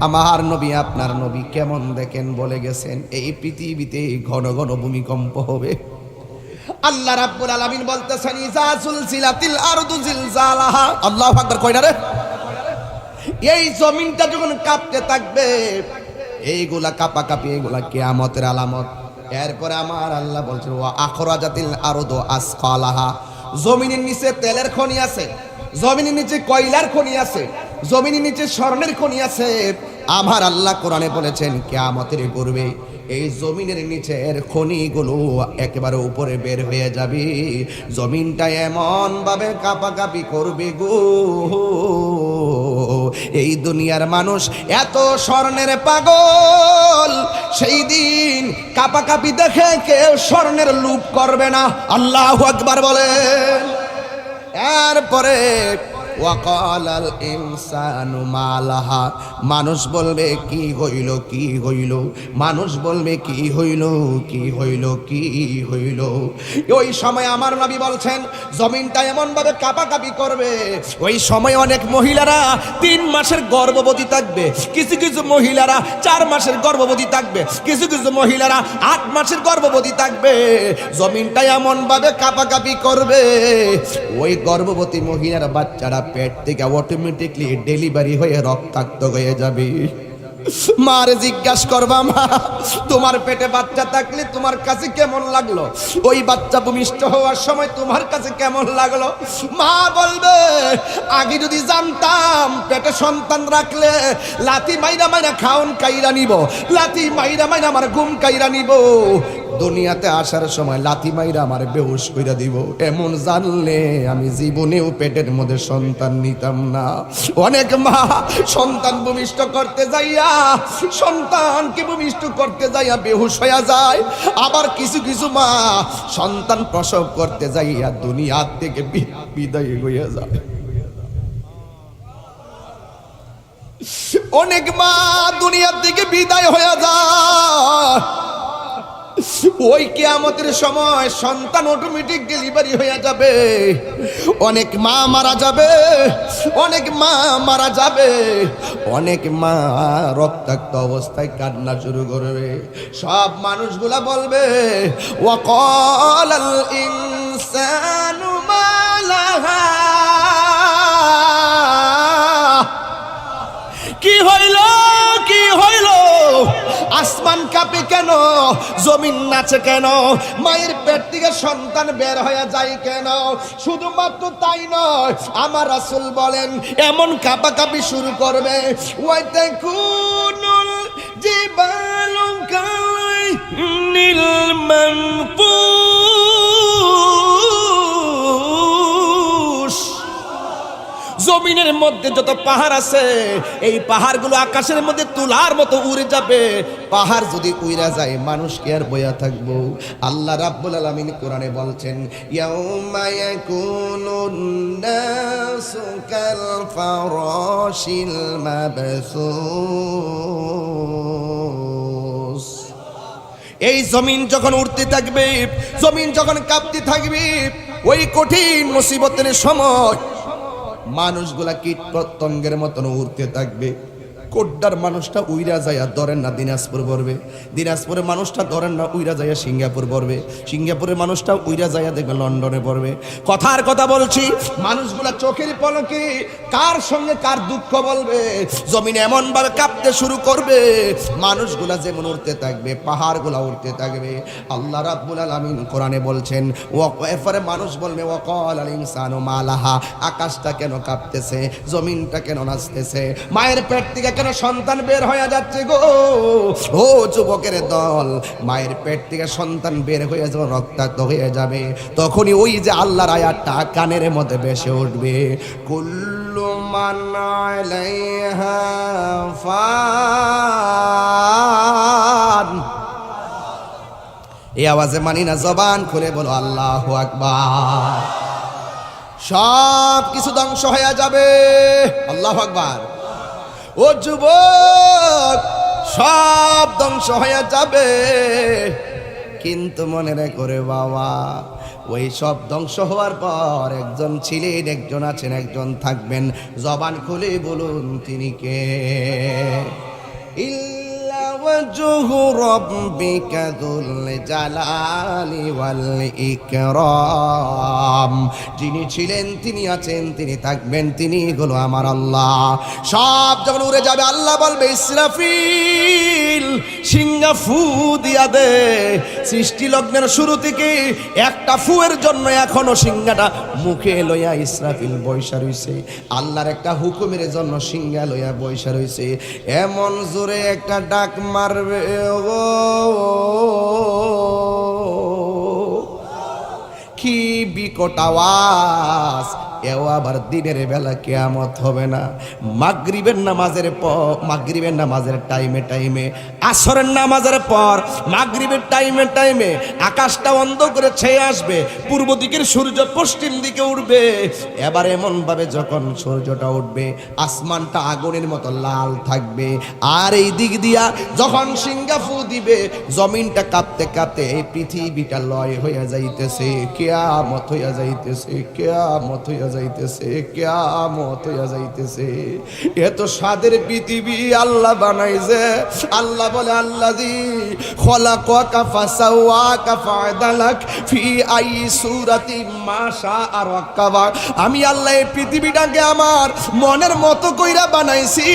আমার নবী আপনার নবী কেমন দেখেন বলে গেছেন, এই পৃথিবীতে ঘন ঘন ভূমিকম্প হবে। আল্লাহ রাব্বুল আলামিন বলতেছেন, ইযা সুলসিলাতিল আরদু জিলজালাহা। আল্লাহু আকবার, কই না রে? এই জমিনটা যখন কাঁপতে থাকবে, এইগুলা কাঁপাকাঁপি, এইগুলা কিয়ামতের আলামত। এরপরে আমার আল্লাহ বলছেন, ওয়া আখরাজাতিল আরদু আসকালাহা, জমিনের নিচে তেলের খনি আছে, জমিনের নিচে কয়লার খনি আছে, জমিনের নিচে স্বর্ণের খনি আছে। আমার আল্লাহ কোরআনে বলেছেন, কিয়ামতের পূর্বে এই জমিনের নিচের খনিগুলো একেবারে উপরে বের হয়ে যাবে, জমিনটা এমন ভাবে কাঁপাকাঁপি করবে গো, এই দুনিয়ার মানুষ এত স্বর্ণের পাগল, সেই দিন কাঁপাকাঁপি দেখে কেউ স্বর্ণের লোভ করবে না। আল্লাহু আকবার বলেন। এরপরে ওয়াকালাল ইনসানু মালাহা, মানুষ বলবে কি হইল, কি হইল, মানুষ বলবে কি হইল, কি হইল, কি হইল। ওই সময় আমার নবী বলছেন, জমিনটা এমন ভাবে কাঁপাকাঁপি করবে, ওই সময় অনেক মহিলারা 3 মাসের গর্ভবতী থাকবে, কিছু কিছু মহিলারা 4 মাসের গর্ভবতী থাকবে, কিছু কিছু মহিলারা 8 মাসের গর্ভবতী থাকবে। জমিনটা এমন ভাবে কাঁপাকাঁপি করবে, ওই গর্ভবতী মহিলার বাচ্চারা পেট থেকে অটোমেটিকলি ডেলিভারি হয়ে রক্তাক্ত হয়ে যাবে। মারে জিজ্ঞাসা করবা, মা তোমার পেটে বাচ্চা থাকলে তোমার কাছে কেমন লাগলো, ওই বাচ্চা ভূমিষ্ঠ হওয়ার সময় তোমার কাছে কেমন লাগলো? মা বলবে, আগে যদি জানতাম পেটে সন্তান রাখলে লাথি মাইরা মাইরা খাওন কাইরা নিব, লাথি মাইরা মাইরা আমার ঘুম কাইরা নিব, দুনিয়াতে আসার সময় লাথি মাইরা আমার বেহুশ কইরা দিব, এমন জানলে আমি জীবনেও পেটের মধ্যে সন্তান নিতাম না। অনেক মা সন্তান ভূমিষ্ঠ করতে যাইয়া, সন্তানকে ভূমিষ্ঠ করতে যাইয়া বেহুশ হয়ে যায়, আবার কিছু কিছু মা সন্তান প্রসব করতে যাইয়া দুনিয়ার থেকে বিদায় হইয়া যায়। অনেক মা দুনিয়ার থেকে বিদায় হয়ে যায়, ওই কিয়ামতের সময় সন্তান অটোমেটিক ডেলিভারি হয়ে যাবে। অনেক মা মারা যাবে, অনেক মা মারা যাবে, অনেক মা রক্তাক্ত অবস্থায় কান্না শুরু করবে। সব মানুষগুলা বলবে, ওয়াকালাল ইনসানু মা লাহা, কি হইল, কি হইল, আসমান কাঁপে কেন, জমিন নাচে কেন, মায়ের পেট থেকে সন্তান বের হয়ে যায় কেন? শুধুমাত্র তাই নয়, আমার রাসূল বলেন এমন কাঁপাকাঁপি শুরু করবে, ওয়াতাকুনুল জিবালু কাইনিল মানফুস। জমিনের মধ্যে যত পাহাড় আছে, এই পাহাড়গুলো আকাশের মধ্যে তুলার মতো উড়ে যাবে। পাহাড় যদি উইরা যায়, মানুষ কি আর বইয়া থাকবো? আল্লাহ রাব্বুল আলামিন কোরআনে বলছেন, ইয়াউমা ইয়াকুনুন নাসু কাল ফারাশিল মাবসুস। এই জমিন যখন উঠতে থাকবে, জমিন যখন কাঁপতে থাকবে, ওই কঠিন মুসিবতের সময় মানুষগুলা কীট পতঙ্গের মতন উড়তে থাকবে। কোড্ডার মানুষটা উইরা যাইয়া ধরেন না দিনাজপুর পড়বে, দিনাজপুরের মানুষটা ধরেন না উইরা যাইয়া সিঙ্গাপুর পড়বে, সিঙ্গাপুরের মানুষটা উইরা যাইয়া দেখবে লন্ডনে পড়বে। কথার কথা বলছি, মানুষগুলা চোখের পলকে কার সঙ্গে কার দুঃখ বলবে। জমিন এমন ভাবে কাঁপতে শুরু করবে, মানুষগুলা যেমন উঠতে থাকবে, পাহাড়গুলা উঠতে থাকবে। আল্লাহ রাব্বুল আলামিন কোরআনে বলছেন, এরপরে মানুষ বলবে ওয়াকাল আল ইনসানু মালাহা, আকাশটা কেন কাঁপতেছে, জমিনটা কেন নাচতেছে, মায়ের পেট থেকে কেন সন্তান বের হয়ে যাচ্ছে গো? ও যুবকের দল, মায়ের পেট থেকে সন্তান বের হয়ে যখন রক্তাক্ত হয়ে যাবে, তখনই ওই যে আল্লাহর আয়াতটা কানের মধ্যে ভেসে উঠবে, কুল্লু মান আলাইহা ফান। এই আওয়াজে মানি না, জবান খুলে বলো আল্লাহু আকবার। সব কিছু ধ্বংস হয়ে যাবে। আল্লাহু আকবার। ও যুবক, সব ধ্বংস হয়ে যাবে, কিন্তু মনে রেখো রে বাবা, ওই সব ধ্বংস হওয়ার পর একজন ছিলেন, একজন আছেন, একজন থাকবেন। জবান খুলে বলুন তিনি কে? ইল্লা ওয়াজহু রাব্বিকা যুল জালালি ওয়াল ইকরাম। যিনি ছিলেন, তিনি আছেন, তিনি থাকবেন, তিনি হলো আমার আল্লাহ। সব যখন উড়ে যাবে, আল্লাহ বলবে ইসরাফিল সিংহা ফু দিয়া দে। সৃষ্টি লগ্নের শুরু থেকে একটা ফুয়ের জন্য এখনো সিংহাটা মুখে লইয়া ইসরাফিল বৈশা রইছে। আল্লাহর একটা হুকুমের জন্য সিংহা লইয়া বৈশা রইছে। এমন জোরে একটা ডাক মারবে ও, কি বিকট আওয়াজ! এও আবার দিনের বেলা কিয়ামত হবে না। মাগরিবের নামাজের পর, মাগরিবের নামাজের টাইমে টাইমে, আসরের নামাজের পর, মাগরিবের টাইমে টাইমে আকাশটা অন্ধ করে ছেয়ে আসবে, পূর্ব দিকের সূর্য পশ্চিম দিকে উঠবে। এবার এমন ভাবে যখন সূর্যটা উঠবে, আসমানটা আগুনের মতো লাল থাকবে, আর এই দিক দিয়া যখন সিংহা ফু দিবে, জমিনটা কাঁপতে কাঁপতে এই পৃথিবীটা লয় হইয়া যাইতেছে, কিয়ামত হইয়া যাইতেছে, কিয়ামত হইয়া যাইতেছে, কিয়ামত হইয়া যাইতেছে। এত স্বাদের পৃথিবী আল্লাহ বানাইছে। আল্লাহ বলে, আল্লাযী খলাকাকা ফাসাওয়াকা ফাআদালাক ফি আই সূরাতিন মা শাআ রাক্কাবা। আমি আল্লাহ এই পৃথিবীটাকে আমার মনের মতো কইরা বানাইছি।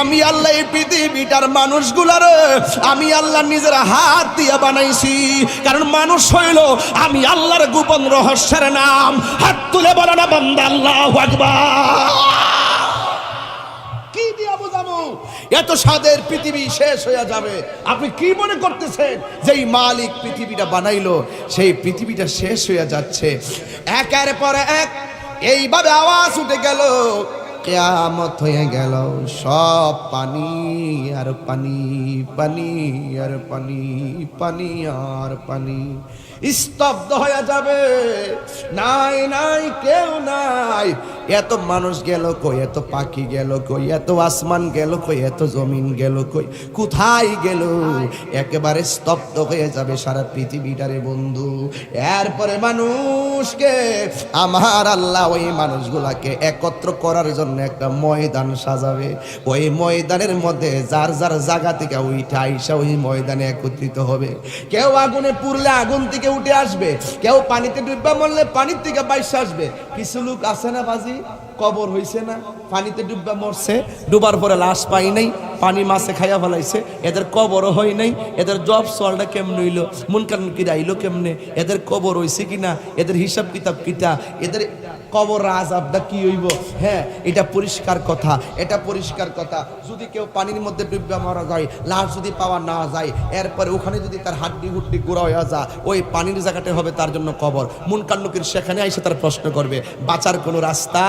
আমি আল্লাহ এই পৃথিবীটার মানুষগুলার আমি আল্লাহ নিজের হাত দিয়া বানাইছি। কারণ মানুষ হইল আমি আল্লাহর গোপন রহস্যের নাম। হাত তুলে বলো না বান্দা আল্লাহু আকবার। কি দিয়া বুঝাবো? এত স্বাদের পৃথিবী শেষ হয়ে যাবে। আপনি কি মনে করতেছেন যেই মালিক পৃথিবীটা বানাইলো সেই পৃথিবীটা শেষ হয়ে যাচ্ছে? একের পর এক এইভাবে আওয়াজ উঠে গেল, কিয়ামত হয়ে গেল। সব পানি আর পানি, পানি আর পানি, পানি আর পানি, স্তব্ধ হয়ে যাবে। নাই নাই, কেউ নাই। এত মানুষ গেল কই, এত পাখি গেল কই, এত আসমান গেল কই, এত জমিন গেল কই, কোথায় গেল? একেবারে স্তব্ধ হয়ে যাবে সারা পৃথিবীটারে বন্ধু। এরপরে মানুষকে আমার আল্লাহ ওই মানুষগুলাকে একত্র করার জন্য একটা ময়দান সাজাবে। ওই ময়দানের মধ্যে যার যার জায়গা থেকে উঠে আইসা ওই ময়দানে একত্রিত হবে। কেউ আগুনে পুড়লে আগুন থেকে উঠে আসবে, কেউ পানিতে ডুববা মরলে পানির থেকে বাইসে আসবে। কিছু লোক আছে না বাজি, জি, কবর হইছে না, পানিতে ডুববা মরছে, ডুবার পরে লাশ পাই নাই, পানি মাছে খাইয়া ফেলাইছে, এদের কবরও হয় নাই, এদের জব সলটা কেমন হইলো, মুনকার নাকির আইলো কেমনে, এদের কবর হইছে কিনা, এদের হিসাব কিতাব কিটা, এদের কবর আযাবটা কি হইব। হ্যাঁ, এটা পরিষ্কার কথা, এটা পরিষ্কার কথা। যদি কেউ পানির মধ্যে ডুববা মারা যায়, লাশ যদি পাওয়া না যায়, এরপরে ওখানে যদি তার হাড্ডি হুড্ডি গোড়া হয়ে যায়, ওই পানির জায়গাটা হবে তার জন্য কবর। মুনকার নাকির সেখানে এসে তার প্রশ্ন করবে, বাঁচার কোনো রাস্তা?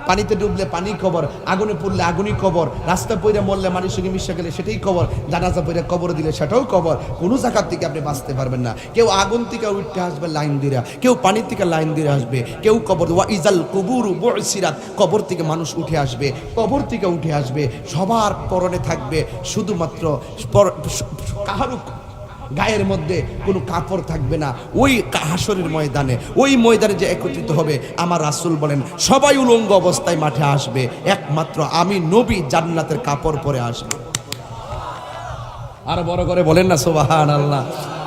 পানিতে ডুবলে পানি কবর, আগুনে পড়লে আগুনই কবর, রাস্তা পইরে মরলে মানুষের সঙ্গে মিশে গেলে সেটাই কবর, জানাজা পইরে কবর দিলে সেটাও কবর। কোনো জায়গার থেকে আপনি বাঁচতে পারবেন না। কেউ আগুন থেকে উঠতে আসবে লাইন দিয়ে, কেউ পানির থেকে লাইন দিয়ে আসবে, কেউ কবর। ওয়া ইজাল কুবুরু বুসিরাত, কবর থেকে মানুষ উঠে আসবে, কবর থেকে উঠে আসবে, সবার পরনে থাকবে শুধুমাত্র কাহারু গায়ের মধ্যে কোনো কাপড় থাকবে না। ওই হাসরের ময়দানে, ওই ময়দানে যে একত্রিত হবে, আমার রাসূল বলেন সবাই উলঙ্গ অবস্থায় মাঠে আসবে, একমাত্র আমি নবী জান্নাতের কাপড় পরে আসবে। আর বড় করে বলেন না সুবহানাল্লাহ।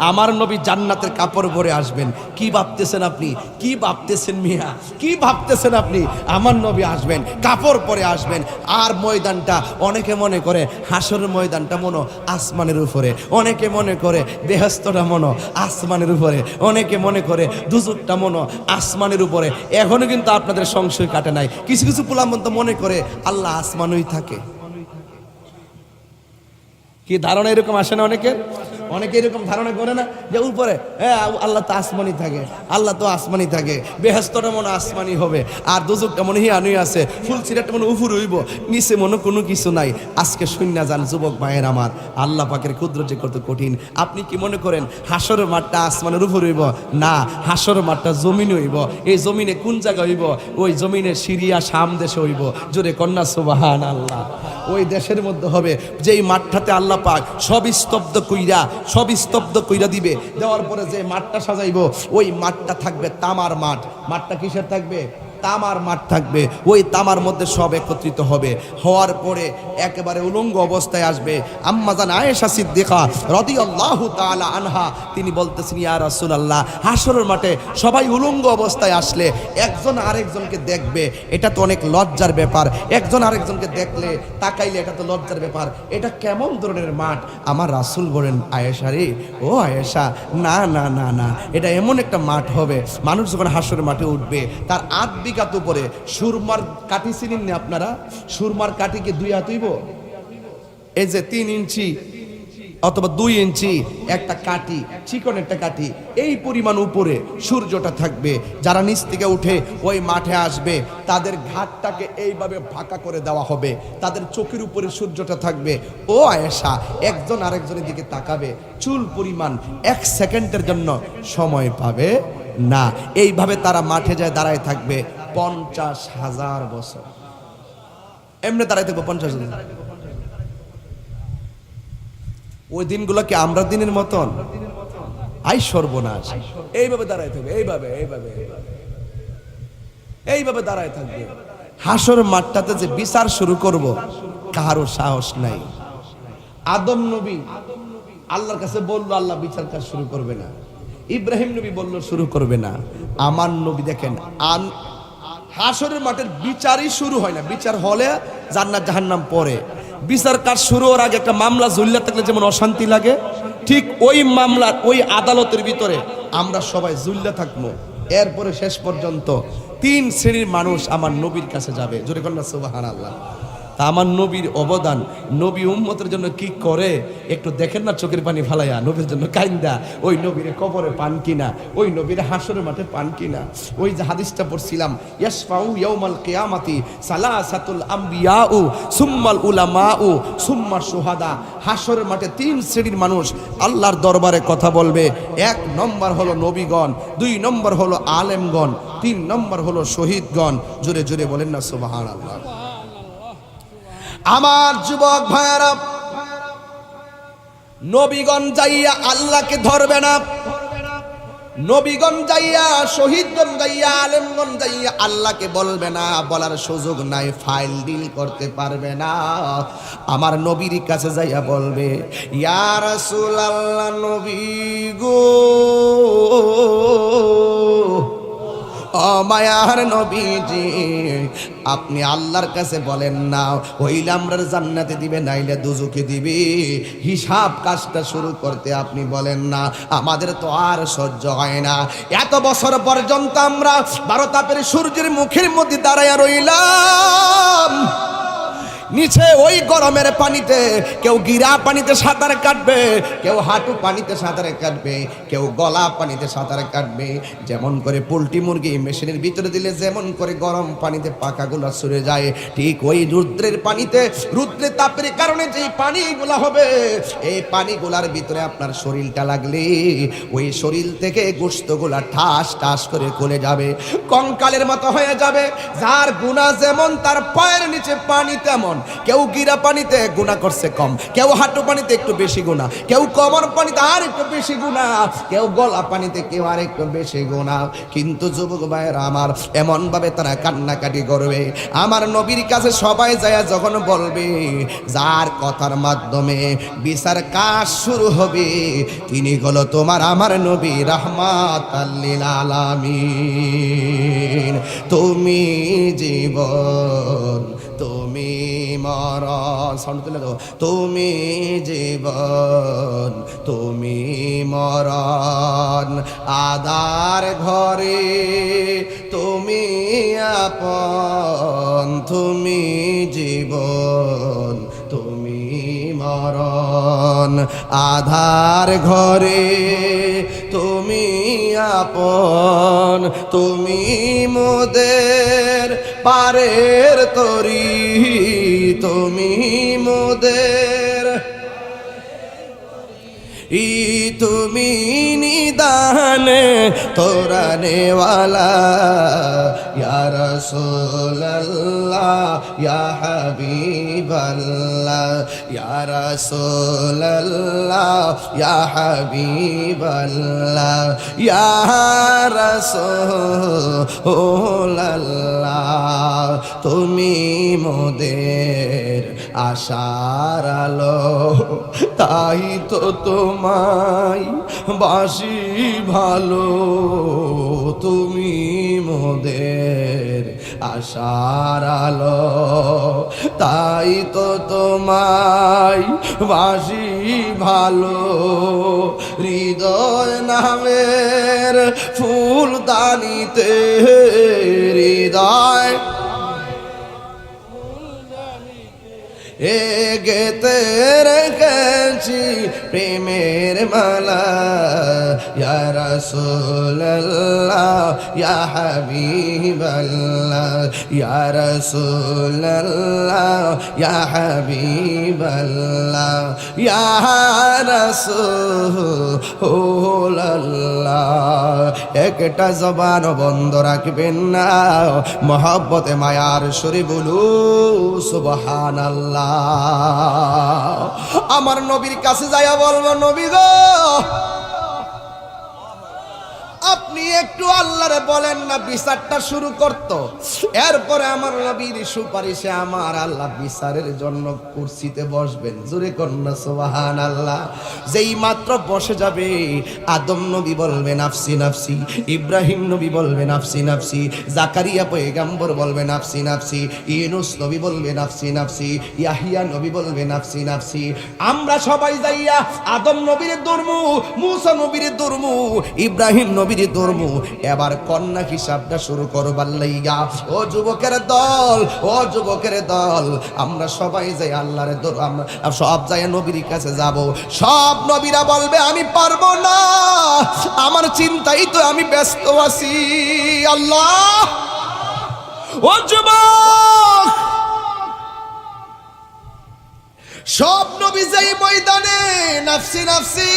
আমার নবী জান্নাতের কাপড় পরে আসবেন। কি ভাবতেছেন আপনি? কি ভাবতেছেন মিয়া? কি ভাবতেছেন আপনি? আমার নবী আসবেন, কাপড় পরে আসবেন। আর ময়দানটা অনেকে মনে করে হাসরের ময়দানটা মনো আসমানের উপরে, অনেকে মনে করে বেহেশতটা মনো আসমানের উপরে, অনেকে মনে করে দুজকটা মনো আসমানের উপরে। এখনো কিন্তু আপনাদের সংশয় কাটে নাই। কিছু কিছু পোলামন তো মনে করে আল্লাহ আসমানই থাকে। কি ধারণা এরকম আসে না অনেকের? অনেকে এরকম ধারণা করে না যে উপরে হ্যাঁ আল্লাহ তো আসমানি থাকে, আল্লাহ তো আসমানি থাকে, বেহেশতটা মনে আসমানি হবে, আর দুজকটা মনে হিয়ানুই আছে, ফুলসিরাটা মনে উফুর হইব, নিচে মনে কোনো কিছু নাই। আজকে শূন্য যান যুবক ভাইয়ের আমার, আল্লাহ পাকের কুদরত যে কত কঠিন। আপনি কি মনে করেন হাসরের মাঠটা আসমানের উপর হইব? না, হাসরের মাঠটা জমিন হইব। এই জমিনে কোন জায়গা হইব? ওই জমিনে সিরিয়া শাম দেশে হইব। জোরে কন্যা সুবহানাল্লাহ। ওই দেশের মধ্যে হবে, যেই মাঠটাতে আল্লাহ পাক সব স্তব্ধ কইরা দিবে। দেওয়ার পরে যে মাঠটা সাজাইব, ওই মাঠটা থাকবে তামার মাঠ। মাঠটা কিসের থাকবে? তামার মাঠ থাকবে। ওই তামার মধ্যে সব একত্রিত হবে। হওয়ার পরে একেবারে উলঙ্গ অবস্থায় আসবে আম্মা জান আয়েশা সিদ্দিকা রাদিয়াল্লাহু তাআলা আনহা। তিনি বলতেছেন, ইয়া রাসূলুল্লাহ, হাসরের মাঠে সবাই উলঙ্গ অবস্থায় আসলে একজন আরেকজনকে দেখবে, এটা তো অনেক লজ্জার ব্যাপার। একজন আরেকজনকে দেখলে তাকাইলে এটা তো লজ্জার ব্যাপার। এটা কেমন ধরনের মাঠ? আমার রাসূল বলেন, আয়েশা রে, ও আয়েশা, না না না না, এটা এমন একটা মাঠ হবে, মানুষ যখন হাসরের মাঠে উঠবে তার বিঘাত উপরে সুরমার কাঠি চিনেন না আপনারা? সুরমার কাঠি কি 2 হাত হইব? এই যে 3 ইঞ্চি অথবা 2 ইঞ্চি একটা কাঠি, চিকন একটা কাঠি, এই পরিমাণ উপরে সূর্যটা থাকবে। যারা নিচ থেকে উঠে ওই মাঠে আসবে তাদের ঘাটটাকে এইভাবে ফাঁকা করে দেওয়া হবে, তাদের চোখের উপরে সূর্যটা থাকবে। ও আয়েশা, একজন আরেকজনের দিকে তাকাবে, চুল পরিমাণ 1 সেকেন্ডের জন্য সময় পাবে না। এইভাবে তারা মাঠে যায় দাঁড়ায় থাকবে 50,000 বছর। এমনি দাঁড়ায় থাকবো 50,000। ওই দিনগুলো কি আমরা দিনের মতন? আই সর্বনাশ। এইভাবে দাঁড়ায় থাকবে, এইভাবে এইভাবে এইভাবে দাঁড়ায় থাকবে। হাসর মাঠটাতে যে বিচার শুরু করব, কারো সাহস নাই। আদম নবী আল্লাহর কাছে বলল, আল্লাহ বিচার কাজ শুরু করবে না। ইব্রাহিম নবী বলল শুরু করবে না। আমার নবী দেখেন, হাসরের মাঠের বিচারই শুরু হয় না। বিচার হলে জান্নাত জাহান্নাম পরে। বিচার কাজ শুরু হওয়ার আগে একটা মামলা ঝুল্লা থাকলে যেমন অশান্তি লাগে, ঠিক ওই মামলার ওই আদালতের ভিতরে আমরা সবাই ঝুল্লা থাকবো। এরপরে শেষ পর্যন্ত 3 শ্রেণীর মানুষ আমার নবীর কাছে যাবে। জোরে কন্যা সুবহানাল্লাহ। তা আমার নবীর অবদান, নবী উম্মতের জন্য কি করে একটু দেখেন না, চোখের পানি ফালাইয়া নবীর জন্য কাইন্দা। ওই নবীর কবরে পান কিনা, ওই নবীর হাসরের মাঠে পান কিনা। ওই যে হাদিসটা পড়ছিলাম, ইয়াশফাউ ইয়াউমাল কিয়ামাতি সালাসাতুল আমবিয়াউ সুম্মাল উলামাউ সুম্মা শুহাদা। হাসরের মাঠে 3 শ্রেণীর মানুষ আল্লাহর দরবারে কথা বলবে। 1 নম্বর হলো নবীগণ, 2 নম্বর হলো আলেমগণ, 3 নম্বর হলো শহীদগণ। জোরে জোরে বলেন না সুবহানাল্লাহ। আমার যুবক ভাইরা, নবীগণ যাইয়া আল্লাহকে ধরবে না, নবীগণ যাইয়া, শহীদগণ যাইয়া, আলেমগণ যাইয়া আল্লাহকে বলবে না, বলার সুযোগ নাই, ফাইল ডিল করতে পারবে না। আমার নবীর কাছে যাইয়া বলবে, ইয়া রাসূলুল্লাহ, নবী গো, ও মায়ার নবীজি, আপনি আল্লাহর কাছে বলেন না হইলে আমরা জান্নাতে দিবে নাইলে দুজকে দিবে, হিসাব কাজটা শুরু করতে আপনি বলেন না। আমাদের তো আর সহ্য হয় না। এত বছর পর্যন্ত আমরা 12 তাপের সূর্যের মুখের মধ্যে দাঁড়ায়া রইলাম, নিচে ওই গরমের পানিতে কেউ গিরা পানিতে সাঁতার কাটবে, কেউ হাঁটু পানিতে সাঁতার কাটবে, কেউ গলা পানিতে সাঁতার কাটবে। যেমন করে পোল্ট্রি মুরগি মেশিনের ভিতরে দিলে যেমন করে গরম পানিতে পাখাগুলো সরে যায়, ঠিক ওই রুদ্রের পানিতে, রুদ্রের তাপের কারণে যেই পানিগুলা হবে, এই পানিগুলার ভিতরে আপনার শরীরটা লাগলে ওই শরীর থেকে গোশতগুলা ঠাস ঠাস করে খুলে যাবে, কঙ্কালের মতো হয়ে যাবে। যার গুনাহ যেমন তার পায়ের নিচে পানি তেমন। কেউ গিরা পানিতে গুনাহ করছে কম, কেউ হাঁটু পানিতে একটু বেশি গুনাহ, কেউ কোমর পানিতে আর একটু বেশি গুনাহ, কেউ গলা পানিতে কেউ আর একটু বেশি গুনাহ। কিন্তু যুবক ভাইয়েরা আমার, এমন ভাবে তারা কান্নাকাটি করবে, আমার নবীর কাছে সবাই যায় যখন বলবে, যার কথার মাধ্যমে বিচার কাজ শুরু হবে তিনি হলো তোমার আমার নবী রাহমাতাল লিল আলামিন। তুমি জীবন, তুমি মরণ, সাউন্ড তুলে দাও। তুমি জীবন, তুমি মরণ, আদার ঘরে তুমি আপন, তুমি জীবন, তুমি মরণ, আধার ঘরে তুমি আপন, তুমি মোদের পারের তরি, তুমি মোদের তুমি নিদানে তোরা নেওয়ালা, ইয়া রাসূলুল্লাহ ইয়া হাবিবাল্লাহ, ইয়া রাসূলুল্লাহ ইয়া হাবিবাল্লাহ, ইয়া রাসূলুল্লাহ। তুমি মোদের আশার আলো, তাই তো তোমায় বাসি ভালো, তুমি মোদের আশার আলো, তাই তো তোমায় বাসি ভালো। হৃদয় নামের ফুলদানিতে, হৃদয় গেতে রেখেছি প্রেমের মালা, ইয়া রাসূলুল্লাহ ইয়া হাবিবাল্লাহ, ইয়া রাসূলুল্লাহ ইয়া হাবিবাল্লাহ, ইয়া রাসূলুল্লাহ। একটা জবান বন্ধ রাখবেন না, মহব্বতে মায়ার সুরে বলু সুবহানাল্লাহ। আমার নবীর কাছে যাইয়া বলবো, নবী গো আপনি একটু আল্লাহরে বলেন না বিচারটা শুরু করত। এরপরে আমার নবীর সুপারিশে আমার আল্লাহ বিচারের জন্য কুরসিতে বসবেন। জোরে কন্যা সুবহানাল্লাহ। যেই মাত্র বসে যাবে, আদম নবী বলবে নাফসি নাফসি, ইব্রাহিম নবী বলবে নাফসি নাফসি, জাকারিয়া পয়গম্বর বলবে নাফসি নাফসি, ইউনূস নবী বলবে নাফসি নাফসি, ইয়াহিয়া নবী বলবে নাফসি নাফসি। আমরা সবাই যাইয়া আদম নবীর ধর্মু, মূসা নবীর ধর্মু, ইব্রাহিম নবীর ধর্মু। এবার কন্যা হিসাবটা শুরু করবার লাইগা ও যুবকের দল, ও যুবকের দল, আমরা সবাই যাই আল্লাহর দর, আমরা সব যাই নবীর কাছে যাব। সব নবীরা বলবে আমি পারবো না, আমার চিন্তাই তো আমি ব্যস্ত আছি। আল্লাহ, ও যুবক, সব নবী যাই ময়দানে নাফসি নাফসি।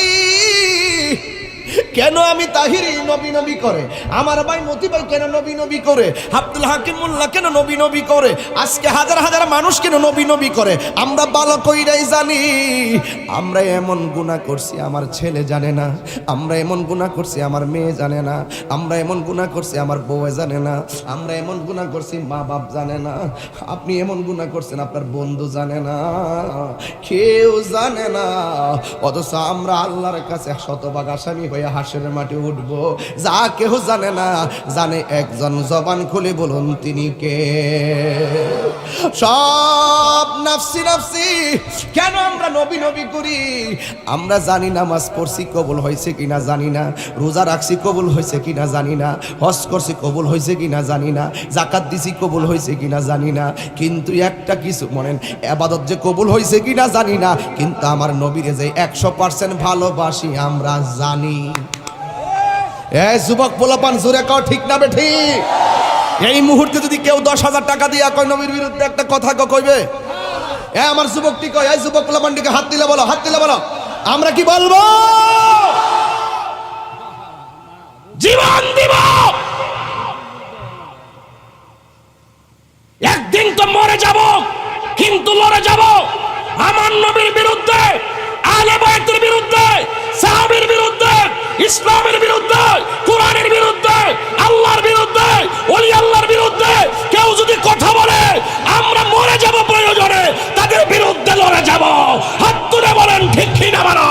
কেন আমি তাহিরি নবী নবী করে, আমার ভাই মতি ভাই কেন নবী নবী করে, আব্দুল হাকিম মোল্লা কেন নবী নবী করে, আজকে হাজার হাজার মানুষ কেন নবী নবী করে? আমরা ভালো কইরাই জানি আমরা এমন গুনাহ করছি আমার ছেলে জানে না, আমরা এমন গুনাহ করছি আমার মেয়ে জানে না, আমরা এমন গুনাহ করছি আমার বউ জানে না, আমরা এমন গুনাহ করছি মা বাপ জানে না, আপনি এমন গুনাহ করছেন আপনার বন্ধু জানে না, কেউ জানে না। অথচ আমরা আল্লাহর কাছে শতভাগ আসামি হয়ে হয়ে হাসরের মাঠে উঠবো, যা কেউ জানে না, জানে একজন, জবান খুলে বলুন তিনি কে? সব নাফসি নাফসি। কেন আমরা নবী নবী করি? আমরা জানি নামাজ পড়ছি কবুল হয়েছে কিনা জানি না, রোজা রাখছি কবুল হয়েছে কিনা জানি না, হজ করছি কবুল হয়েছে কিনা জানি না, যাকাত দিছি কবুল হয়েছে কিনা জানি না, কিন্তু একটা কিছু মনেন, ইবাদত যে কবুল হয়েছে কিনা জানি না, কিন্তু আমার নবীরে যে 100% ভালোবাসি আমরা জানি। এই যুবক পোলাপান জোরে কও ঠিক না বে ঠিক? এই মুহূর্তে যদি কেউ 10,000 টাকা দিয়ে কয় নবীর বিরুদ্ধে একটা কথা কইবে, এ আমার যুবকটি কয়, এই যুবক পোলাপানটিকে হাত দিলে বলো, হাত দিলে বলো, আমরা কি বলবো? জীবন দিব। একদিন তো মরে যাব, কিন্তু লড়ে যাব আমার নবীর বিরুদ্ধে, আহলে বাইতের বিরুদ্ধে, সাহাবীর বিরুদ্ধে, ইসলামের বিরুদ্ধে, কোরআনের বিরুদ্ধে, আল্লাহর বিরুদ্ধে, ওলি আল্লাহর বিরুদ্ধে কেউ যদি কথা বলে আমরা মরে যাব, প্রয়োজনে তাদের বিরুদ্ধে লড়ে যাব। হাত তুলে বলেন ঠিক কি না বলো?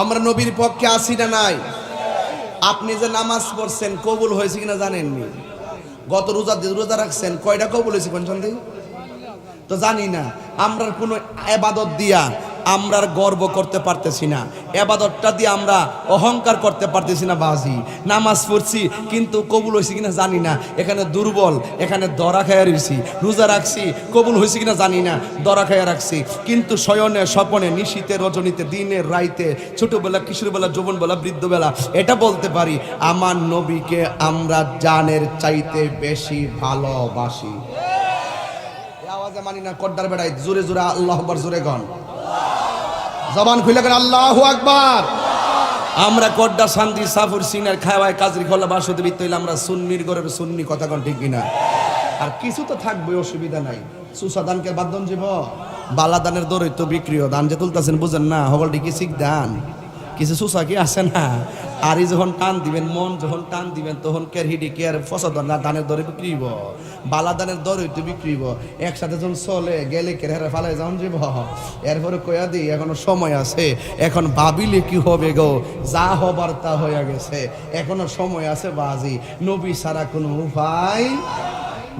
আমরা নবীর পক্ষে আসি না নাই? আপনি যে নামাজ পড়ছেন কবুল হয়েছে কিনা জানেননি? গত রোজা রাখছেন, কয়টা কবুল হয়েছে কোনখান থেকে তো জানি না। আমরা কোনো ইবাদত দিয়া আমরা গর্ব করতে পারতেছি না, ইবাদতটা দিয়ে আমরা অহংকার করতে পারতেছি না। বাজি নামাজ পড়ছি কিন্তু কবুল হয়েছে কিনা জানি না, এখানে দুর্বল, এখানে দরা খাইয়া রয়েছি। রোজা রাখছি কবুল হয়েছে কিনা জানি না, দরা খাইয়া রাখছি। কিন্তু শয়নে স্বপনে, নিশীতে রজনীতে, দিনে রাইতে, ছোটবেলা, কিশোরবেলা, যৌবনবেলা, বৃদ্ধবেলা এটা বলতে পারি আমার নবীকে আমরা জানের চাইতে বেশি ভালোবাসি। আওয়াজে মানি না, কড্ডার বেড়াই জোরে জোরে আল্লাহু আকবার জোরে গন, জবান খুলে গেল আল্লাহু আকবার। আমরা কড্ডা শান্তি সাফর সিনার খাওয়ায় কাজরি খোলা বাসুতে বিত্তইলে আমরা সুন্নির ঘরের সুন্নি কথা কন ঠিক কিনা? আর কিছু তো থাকবে, অসুবিধা নাই। সুসাদানকে বাদন জীব বালাদানের দরই তো বিক্রিয় দান যে তুলতেছেন বুঝেন না, হগলটি কি শিখ দান কিছু সুসা কি আছে না? আর যখন টান দিবেন, মন যখন টান দিবেন তখন কের হিডি কেয়ার ফসদন না, দানের দরে বিক্রিব, বালাদানের দরই তো বিক্রিব। একসাথে যখন চলে গেলে কেরে ফালাই যান যাব। এরপরে কয়া দিই এখনো সময় আছে, এখন ভাবিলে কি হবে গো, যা হবার তা হয়ে গেছে, এখনো সময় আছে। বাজি নবী ছাড়া কোনো উপায়,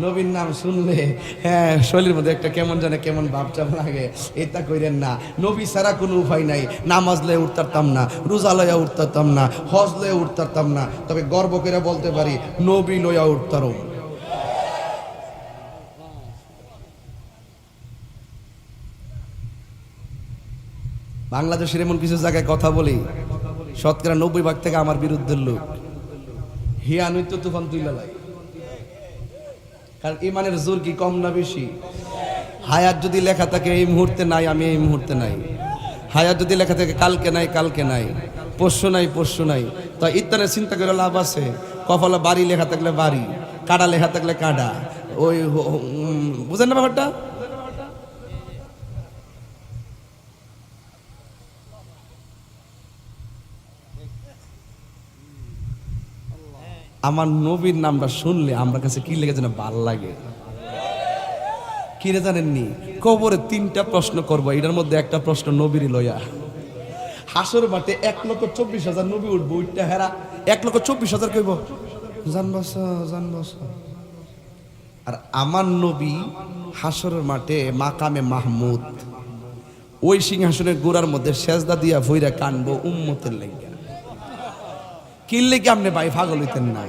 নবীর নাম শুনলে হ্যাঁ শরীরের মধ্যে একটা কেমন জানে কেমন ভাবচাপ লাগে। এটা কইরেন না, নবী ছাড়া কোনো উপায় নাই। নামাজ লয়ে উঠতারতাম না, রোজা লইয়া উঠতারতাম না, হজ লয়ে উঠতারতাম না, তবে গর্ব করে বলতে পারি নবী লইয়া উঠতারম। বাংলাদেশের এমন কিছু জায়গায় কথা বলি, শতকরা 90% থেকে আমার বিরুদ্ধের লোক। হিয়া নৃত্য তুফান তুইলা লাই, কারণ ইমানের জোর কি কম না বেশি? হায়াত যদি লেখা থাকে এই মুহূর্তে নাই, আমি এই মুহূর্তে নাই। হায়াত যদি লেখা থাকে কালকে নাই, কালকে নাই, পরশু নাই, পরশু নাই, তো ইত্যাদি চিন্তা করে লাভ আছে? কপালে বাড়ি লেখা থাকলে বাড়ি, কাটা লেখা থাকলে কাটা, ওই বুঝেন না ব্যাপারটা? আমার নবীর নামটা শুনলে আমার কাছে কি লেগে যেন ভাল লাগে। কিরে জানেননি, কবরে 3টা প্রশ্ন করবো, এটার মধ্যে একটা প্রশ্ন নবীর লইয়া। হাসর মাঠে 1,24,000 নবী উঠবো, ওইটা হেরা 1,24,000 কইব জানবস জানবস। আর আমার নবী হাসরের মাঠে মাকামে মাহমুদ, ওই সিংহাসনের গোড়ার মধ্যে সেজদা দিয়া ভইরা কানবো উম্মতের লাগিয়া। কিনলে কি আপনি ভাই পাগল হইতেন না?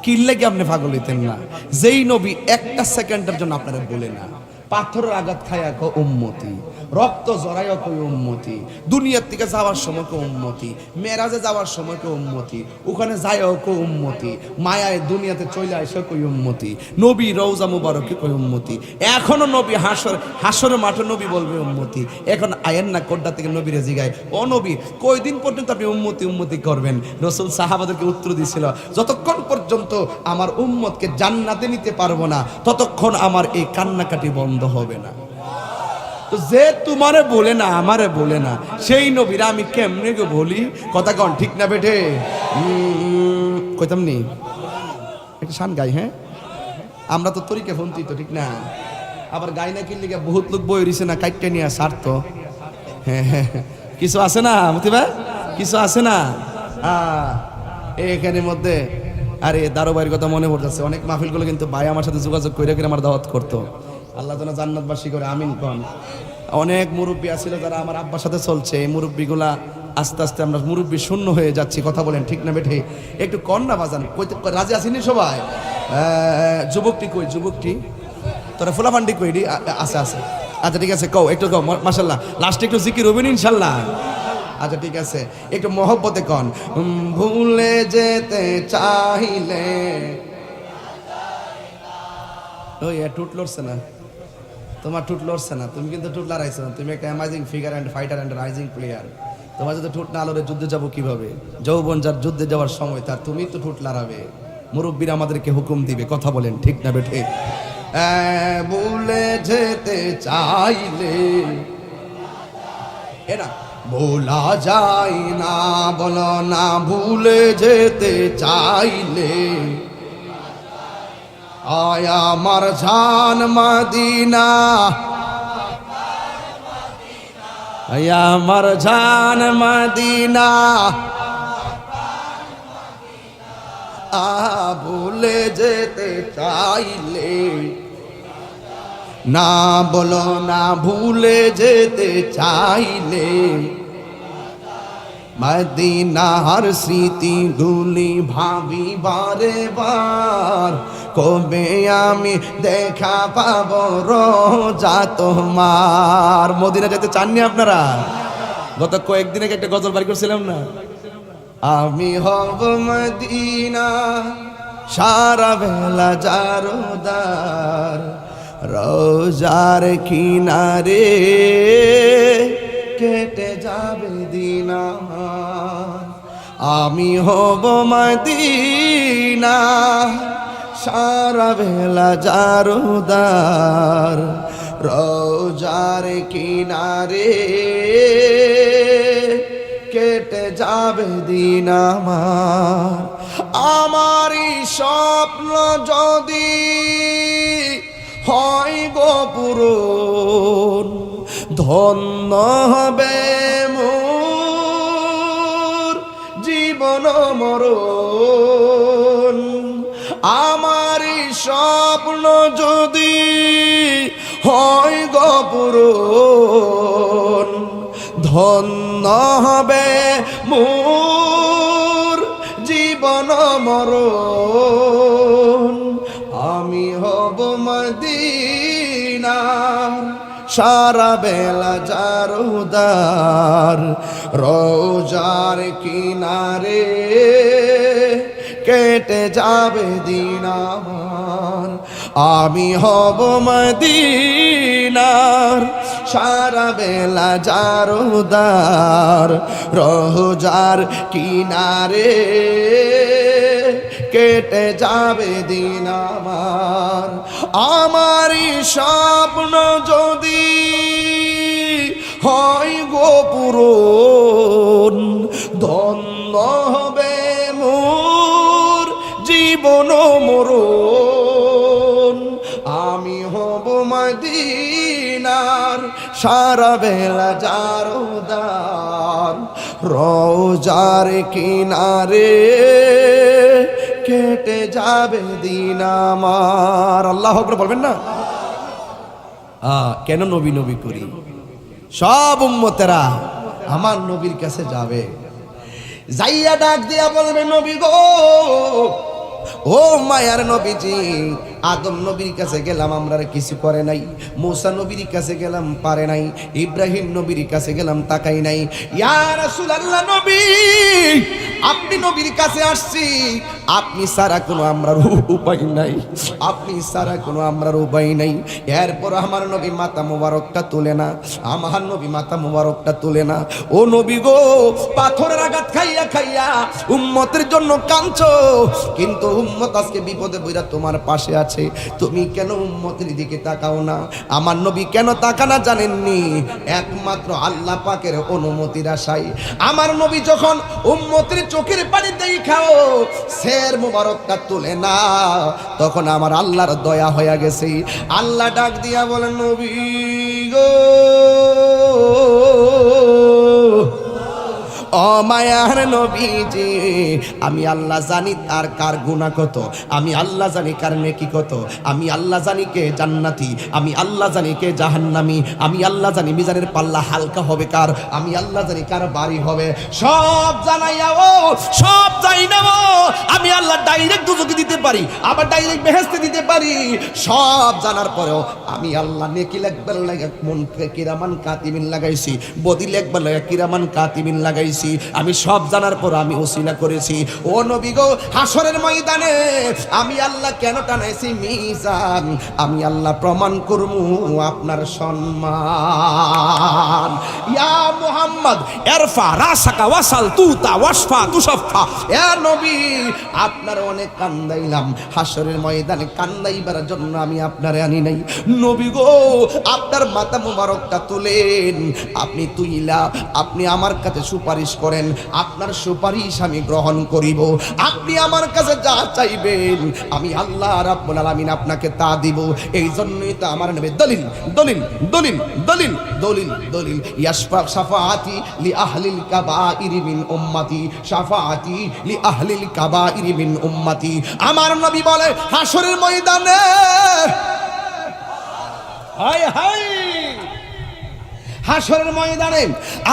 কিনলে কি আপনি পাগল হইতেন না? যেই নবী একটা সেকেন্ডের জন্য আপনারা বলে না, পাথরের আঘাত খায়া কো উম্মতি, রক্ত জড়াইয়া কই উম্মতি, দুনিয়ার থেকে যাওয়ার সময় কো উম্মতি, মেরাজে যাওয়ার সময় কো উম্মতি, ওখানে যায়ও কো উম্মতি, মায়ায় দুনিয়াতে চলে আসে কই উম্মতি, নবী রওজা মুবারকে কই উম্মতি, এখনো নবী হাসর মাঠে নবী বলবে উম্মতি। এখন আয়েন না কোড্ডা থেকে নবীরে জিগায়, ও নবী কয়দিন পর্যন্ত আপনি উম্মতি উম্মতি করবেন? রাসূল সাহাবাদেরকে উত্তর দিয়েছিল, যতক্ষণ পর্যন্ত আমার উম্মতকে জান্নাতে নিতে পারবো না ততক্ষণ আমার এই কান্নাকাটি বন্ধ হবে না। তো যে তোমারে বলে না, আমারে বলে না, সেই নবীরা আমি কেমনে গো বলি? কথা কন ঠিক না বেঠে? কইতাম নি একটা শান গাই। হ্যাঁ, আমরা তো তরিকে ফোনতি তো, ঠিক না? আবার গাই না কিনলে বহুত লোক বই রইছে না, কাইটটা নিয়ে সারত। হ্যাঁ হ্যাঁ, কিছু আছে না মতি ভাই, কিছু আছে না এখানের মধ্যে? আরে দারো ভাইয়ের কথা মনে পড়তেছে, অনেক মাহফিলগুলো কিন্তু ভাই আমার সাথে যোগাযোগ করে আমার দাওয়াত করতো। আল্লাহ যেন জান্নাতবাসী করে, আমিন কন। অনেক মুরব্বী আছিল যারা আমার আব্বার সাথে চলছে, এই মুরব্বীগুলা আস্তে আস্তে আমরা মুরব্বী শূন্য হয়ে যাচ্ছি। কথা বলেন ঠিক না বেঠে? একটু কন্যা বাজান, রাজি আসেনি সবাই? যুবকটি কই, যুবকটি তোরা ফুলাফান্ডি কই? আছে আছে, আচ্ছা ঠিক আছে, কও একটু কও মাশাল্লাহ, লাস্টে একটু জিকির হবেন ইনশাল্লাহ। আচ্ছা ঠিক আছে, একটু মহব্বতে কন। ভুলে যেতে চাইলে, ওই টুট লড়ছে না তোমার, টুট লড়ছে না, তুমি কিন্তু টুট লড়াইছো না, তুমি একটা amazing figure and fighter and rising player. তোমার যদি টুট না লড়ে যুদ্ধে যাবো কিভাবে? যৌবন যার যুদ্ধে যাওয়ার সময় তার, তুমি তো টুট লড়াবে। মুরব্বীরা আমাদেরকে হুকুম দিবে, কথা বলেন ঠিক না বেঠে? ভুলে যেতে চাইলে এরা ভোলা যায় না, বলো না ভুলে যেতে চাইলে, আয় আমার জান মদিনা, আয় আমার জান মদিনা, ভুলে যেতে চাইলে, না বলো না ভুলে যেতে চাইলে, মদিনার স্মৃতিগুলি ভাবি বারে বার, কবে আমি দেখা পাবো রোজা তোমার। মদিনা যেতে চাননি আপনারা? গত কয়েকদিন আগে একটা গজল বাড়ি করছিলাম না, আমি হব মদিনা সারা বেলা জারদার, রোজার কিনারে কেটে যাবে দিন আমার, আমি হব মদিনা সারা বেলা জারদার, রোজার কিনারে কেটে যাবে দিন আমার। আমারই স্বপ্ন যদি হয় গো পূরণ, ধন্য হবে মোর জীবন মরণ। আমারই স্বপ্ন যদি হয় গো পূরণ, ধন্য হবে মোর জীবন মরণ, আমি হব মদিনা সারা বেলা জারদার, রোজার কিনারে কেটে যাবে দিন আমার, আমি হব মদিনার সারা বেলা জারদার, রোজার কিনারে কেটে যাবে দিন আমার। আমারই স্বপ্ন যদি হয় গো পূরণ, ধন্য হবে মোর জীবন মরণ, আমি হব মদিনার সারা বেলা জারদার, রোজার কিনারে কেটে যাবে দিন আমার। আল্লাহ আকবার বলবেন না? কেন নবী নবী করি? সব উম্মতেরা আমার নবীর কাছে যাবে, যাইয়া ডাক দিয়া বলবে, নবী গো ও মায়ার নবীজি, আদম নবীর কাছে গেলাম, আমরা আর কিছু করে নাই। মূসা নবীর কাছে গেলাম, পারে নাই। ইব্রাহিম নবীর কাছে গেলাম, তাকাই নাই। ইয়া রাসূলুল্লাহ নবী, আপনি নবীর কাছে আসছি, আপনি ছাড়া কোনো আমরার উপায় নাই, আপনি ছাড়া কোনো আমরার উপায় নাই। এরপর আমার নবী মাথা মোবারকটা তুলে না, আমার নবী মাথা মোবারকটা তুলে না। ও নবী গো, পাথরের আঘাত খাইয়া খাইয়া উম্মতের জন্য কাঁদছো, কিন্তু উম্মত আজকে বিপদে পড়া তোমার পাশে আছে, তুমি কেন উম্মতের দিকে তাকাও না? আমার নবী কেন তাকানা জানেননি? একমাত্র আল্লাহ পাকের অনুমতির আশায়। আমার নবী যখন উম্মতের চোখের পানি দেখাও শের মোবারকটা তুলে না, তখন আমার আল্লাহর দয়া হয়ে গেছে। আল্লাহ ডাক দিয়া বলেন, নবী গো, ও মায়ার নবীজি, আমি আল্লাহ জানি তার কার গুনাহ কত, আমি আল্লাহ জানি কার নেকি কত, আমি আল্লাহ জানি কে জান্নাতি, আমি আল্লাহ জানি কে জাহান্নামী, আমি আল্লাহ জানি মিজানের পাল্লা হালকা হবে কার, আমি আল্লাহ জানি কার বাড়ি হবে। সব জানাইয়া ও সব যাই না, আমি আল্লাহ ডাইরেক্ট দুজকে দিতে পারি, আবার ডাইরেক্ট বেহেশতে দিতে পারি। সব জানার পরেও আমি আল্লাহ নেকি লিখবার লাগে মন কিরামান কাতিবিন লাগাইছি, বদি লিখবার লাগে কিরামান কাতিবিন লাগাইছি। আমি সব জানার পর আমি ওসিলা করেছি। ও নবী গো, হাসরের ময়দানে আমি আল্লাহ কেন টানাইছি মিজান, আমি আল্লাহ প্রমাণ করবো আপনার সম্মান। ইয়া মুহাম্মদ ইরফা রাসাকা ওয়াসাল তুতা ওয়াশফা তুশাফা। এ নবী, আপনার অনেক কান্দাইলাম, হাসরের ময়দানে কান্দাইবার জন্য আমি আপনারে আনি নাই। নবী গো, আপনার মাথা মুবারকটা তুলেন, আপনি তুইলা আপনি আমার কাছে সুপারিশ করেন, আপনার সুপারিশ আমি গ্রহণ করিব। আপনি আমার কাছে যা চাইবেন আমি আল্লাহ রাব্বুল আলামিন আপনাকে তা দিব। এই জন্যই তো আমার নবী দলিল দলিল দলিল দলিল দলিল দলিল ইয়াশফা শাফাআতি লি আহলিল কাবাইর মিন উম্মতি, শাফাআতি লি আহলিল কাবাইর মিন উম্মতি। আমার নবী বলে হাসরের ময়দানে, হায় হায়, হাসরের ময়দানে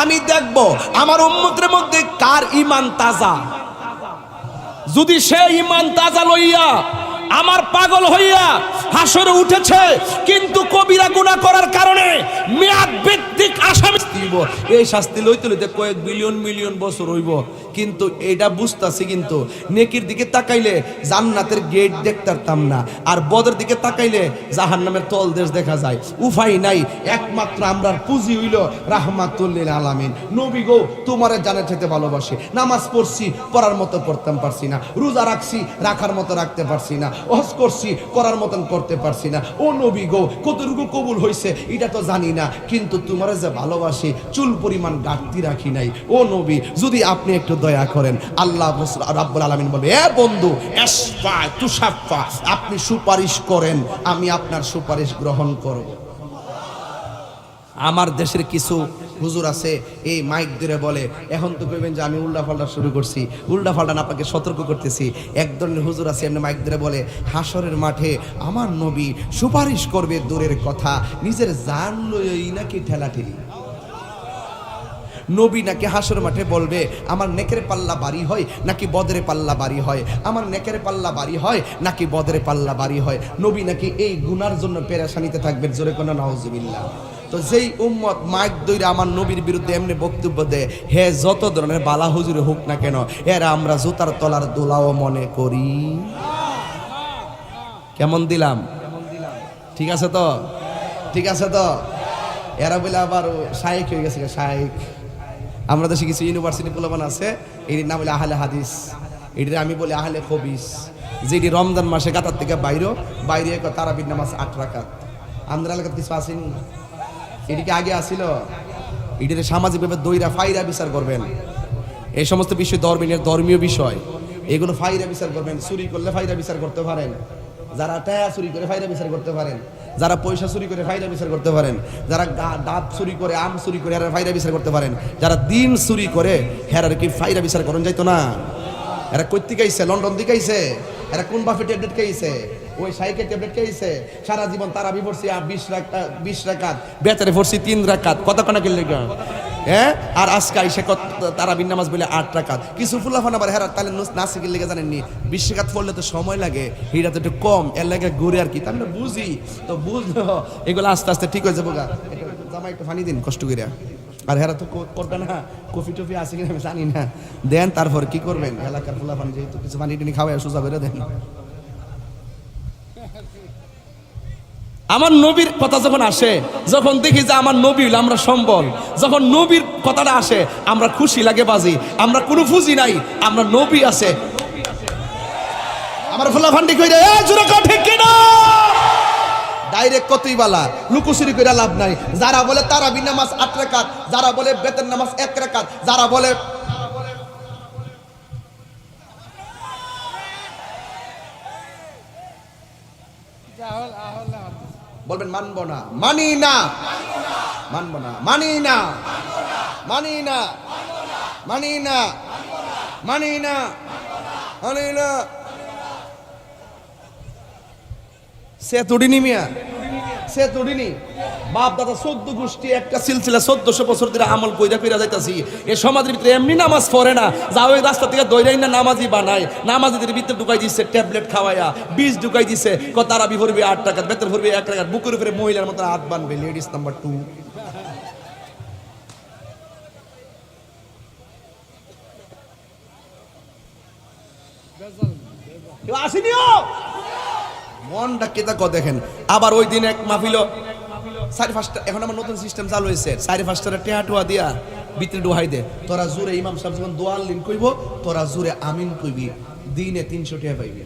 আমি দেখব আমার উম্মতের মধ্যে কার ঈমান তাজা। যদি সে ঈমান তাজা লইয়া আমার পাগল হইয়া হাসরে উঠেছে, কিন্তু কবিরা গুনাহ করার কারণে মেয়াদ ভিত্তিক আসামি দিব, এই শাস্তি লইতে লইতে কয়েক বিলিয়ন মিলিয়ন বছর হইব, কিন্তু এটা বুঝতাছি, কিন্তু নেকির দিকে তাকাইলে জান্নাতের গেট দেখতাম না, আর বদের দিকে তাকাইলে জাহান্নামের তল দেশ দেখা যায়। উপায় নাই, একমাত্র আমরার পুঁজি হইল রাহমাতুল লিল আলামিন। নবী গো, তোমারে জানের চাইতে ভালোবাসি, নামাজ পড়ছি পড়ার মতো পড়তাম পারছি না, রোজা রাখছি রাখার মতো রাখতে পারছি না, হজ করছি করার মতন করতে পারছি না। ও নবী গো, কতটুকু কবুল হইছে এটা তো জানি না, কিন্তু তোমার যে ভালোবাসি চুল পরিমাণ ঘাটতি রাখি নাই। ও নবী, যদি আপনি একটু দয়া করেন, আল্লাহ রাব্বুল আলামিন বলবে, এ বন্ধু ইশফা তুশাফা, আপনি সুপারিশ করেন, আমি আপনার সুপারিশ গ্রহণ করব। আমার দেশের কিছু হুজুর আছে, এই মাইক ধরে বলে, এখন তো কইবেন যে আমি উল্টা পাল্টা শুরু করছি, উল্টা পাল্টা না, আপনাকে সতর্ক করতেছি। এক ধরনের হুজুর আছে এমনি মাইক ধরে বলে, হাসরের মাঠে আমার নবী সুপারিশ করবে দূরের কথা, নিজের জান লইই নাকি ঠেলাঠেলি। নবী নাকি হাসর মাঠে বলবে, আমার নেকের পাল্লা বাড়ি হয় নাকি বদরে পাল্লা বাড়ি হয়, আমার নেকের পাল্লা বাড়ি হয় নাকি বদরে পাল্লা বাড়ি হয়। নবী নাকি এই গুনার জন্য পেরেশানিতে থাকবেন, জোরে কোন নাউজুবিল্লাহ। তো যেই উম্মত মাইক দইরা আমার নবীর বিরুদ্ধে এমনি বক্তব্য দেয়, হে যত ধরনের বালা হুজুরে হোক না কেন, এরা আমরা জুতার তলার দোলাও মনে করি। কেমন দিলাম? ঠিক আছে তো? ঠিক আছে তো? এরা বলে আবার শায়েক হয়ে গেছে, শায়েক। আমরা দেশে কিছু ইউনিভার্সিটি পোলাপান আছে, এটির নাম বলে আহলে হাদিস, এটির আমি বলি আহলে খবিস, যেটি রমজান মাসে গাতার থেকে বাইরে তারাবির নামাজ 8 রাকাত। আমাদের এলাকার কিছু আসেনি, এটিকে আগে আসিল, এটিতে সামাজিকভাবে দইরা ফাইরা বিচার করবেন। এই সমস্ত বিষয় ধর্মীয় বিষয়, এগুলো ফাইরা বিচার করবেন। চুরি করলে ফাইরা বিচার করতে পারেন, যারা টাকা চুরি করে ফাইরা বিচার করতে পারেন, যারা পয়সা চুরি করে ফাইরা বিচার করতে পারেন, যারা ডাব চুরি করে আম চুরি করে এরা ফাইরা বিচার করতে পারেন, যারা দিন চুরি করে হেরার কি ফাইরা বিচার করেন যাইতো না? এরা কই থেকে আইছে? লন্ডন থেকে আইছে। এরা কোন বাফে ট্যাবলেট খাইছে? ওই সাইকেল ট্যাবলেট খাইছে। সারা জীবন তারাবি পড়ছি 20 রাকাত, বেচারে পড়ছি 3 রাকাত। কত কোনা কিল লাগা হ্যাঁ আর আজকে আইসে তারাবির নামাজ বলে 8 রাকাত কিছু ফুলাফান আবার হেরার তাহলে নাসিকের লেগে জানেননি 20 রাকাত পড়লে তো সময় লাগে হিরা তো একটু কম এর লাগে ঘুরে আর কি তা আমরা বুঝি তো বুঝলো এগুলো আস্তে আস্তে ঠিক হয়ে যাবো গা জামা একটু ফানি দিন কষ্ট করে আর হেরা তো করবে না কফি টফি আছে কিনা আমি জানি না দেন তারপর কি করবেন এলাকার ফুলাফান যেহেতু কিছু পানি টানি খাওয়াই সোজা করে দেন আমার নবীর কথা যখন আসে যখন দেখি যে আমার নবী হইল আমরা সম্বল যখন নবীর কথাটা আসে আমরা খুশি লাগে বাজি আমরা কোনো ফুজি নাই আমরা নবী আছে আমার ফুলাফান্ডি কইরা এ জোরে কও ঠিক কিনা ডাইরেক্ট কতই বালা লুকোচুরি কইরা লাভ নাই যারা বলে তারাবি নামাজ 8 রাকাত যারা বলে বেতের নামাজ 1 রাকাত যারা বলে বলবেন মানবো না মানি না মানবো না মানি না মানি না মানি না মানি না মানি না সে তুড়িনি মিয়া সে তুড়িনি বাপ দাদা 14 গোষ্ঠী একটা সিলসিলা 1400 বছর ধরে আমল কইরা কইরা যাইতাছি এই সমাজের ভিতরে এমনি নামাজ পড়ে না যাও ওই রাস্তা থেকে দইরাই না নামাজি বানায় নামাজিদের ভিতরে ঢুকাই দিচ্ছে ট্যাবলেট খাওয়ায়া বীজ ঢুকাই দিচ্ছে তারাবি ভরবে 8 টাকা বেতন ভরবে 1 টাকা বুকের উপরে মহিলার মতো হাত বানবে লেডিস নাম্বার 2 আসিনিও মনটা কেতা ক দেখেন আবার ওই দিন এক মাহফিল 4-5টা এখন আমার নতুন সিস্টেম চালু হয়েছে 4-5টা টেহা টুয়া দিয়া ভিতরে ডুহাই দে তোরা জোরে ইমাম সাহেব যখন দোয়াল লিন কইব তোরা জোরে আমিন কইবি দিনে 300 টাকা পাইবি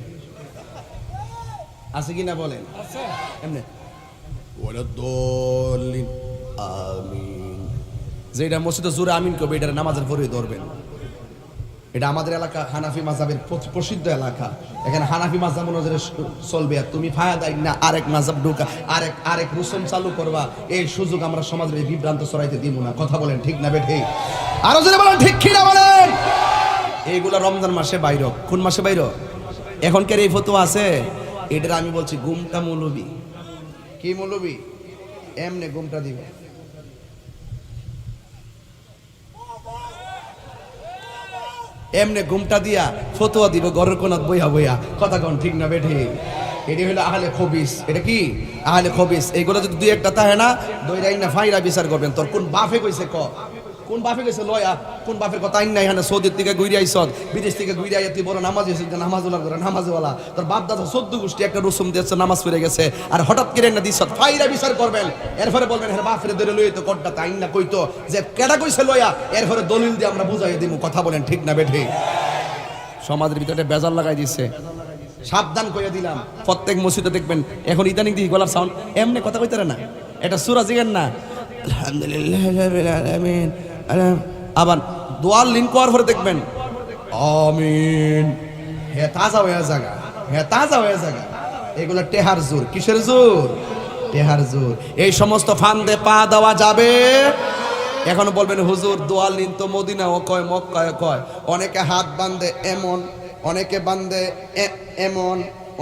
আছে কি না বলেন আছে এমনে ওয়ালা দলিন আমিন যেটা মসজিদে জোরে আমিন কইবে এটা নামাজের পরে ধরবেন এটা আমাদের এলাকা হানাফি মাযহাবের প্রসিদ্ধ এলাকা এখানে হানাফি মাযহাব অনুযায়ী চলবে আর তুমি ফায়দা না আরেক মাযহাব ঢোকা আরেক রুসুম চালু করবা এই সুযোগ আমরা সমাজের বিভ্রান্ত ছড়াইতে দিব না কথা বলেন ঠিক না বে ঠিক আরো জোরে বলেন ঠিক কি না বলেন এইগুলা রমজান মাসে বাইর কোন মাসে বাইর এখন কে এই ফতোয়া আছে এটা আমি বলছি গুমটা মৌলবি কি মৌলবি এমনে গুমটা দিবে এমনে ঘুমটা দিয়া ফতোয়া দিব ঘরের কোনাত বইয়া বইয়া কথা কোন ঠিক না বেঠে এটি হলো আহলে খবিস এটা কি আহলে খবিস এইগুলো যদি দুই একটা থাকে না দইরাই না ফাইরা বিচার করবেন তোর কোন বাপে কইছে ক কোন বাপে কইছে লয়া কোন বাপের কথা আইন না এখানে সৌদির থেকে ঘুরে আইছদ বিদেশ থেকে ঘুরে আইয়া তুই বড় নামাজি হইছিস নামাজওয়ালা করে নামাজওয়ালা তোর বাপ দাদা 14 গোষ্ঠী একটা রসুম দিয়েছে নামাজ পড়ে গেছে আর হঠাৎ করে না দিছদ ফাইরা বিচার করবেন এরপরে বলবেন হ্যাঁ বাপরে ধরে লই তো কোডটা তাই না কইতো যে কেডা কইছে লয়া এরপরে দলিল দিয়ে আমরা বুঝাইয়া দিমু কথা বলেন ঠিক না বেঠে সমাজের ভিতরে বেজাল লাগাই দিছে সাবধান কইয়া দিলাম প্রত্যেক মসজিদে দেখবেন এখন ইদানিং দি গলার সাউন্ড এমনি কথা কইতারে না এটা সূরা জিগান না আলহামদুলিল্লাহ রাব্বিল আলামিন আবার দোয়াল লিংক করার পরে দেখবেন আমিন হে তাজা হয়ে জায়গা হে তাজা হয়ে জায়গা এগুলো টেহার জোর কিসের জোর টেহার জোর এই সমস্ত ফান্দে পা দেওয়া যাবে এখন বলবেন হুজুর দোয়াল লিন তো মদিনা ও কয় মক্কায় কয় অনেকে হাত বাঁধে এমন অনেকে বাঁধে এমন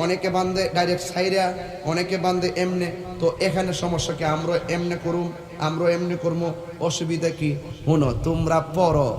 অনেকে বাঁধে ডাইরেক্ট সাইরা অনেকে বাঁধে এমনে তো এখানে সমস্যা কি আমরা এমনে করুম আমরা এমনি করবো অসুবিধা কি শুনো তোমরা পড়ো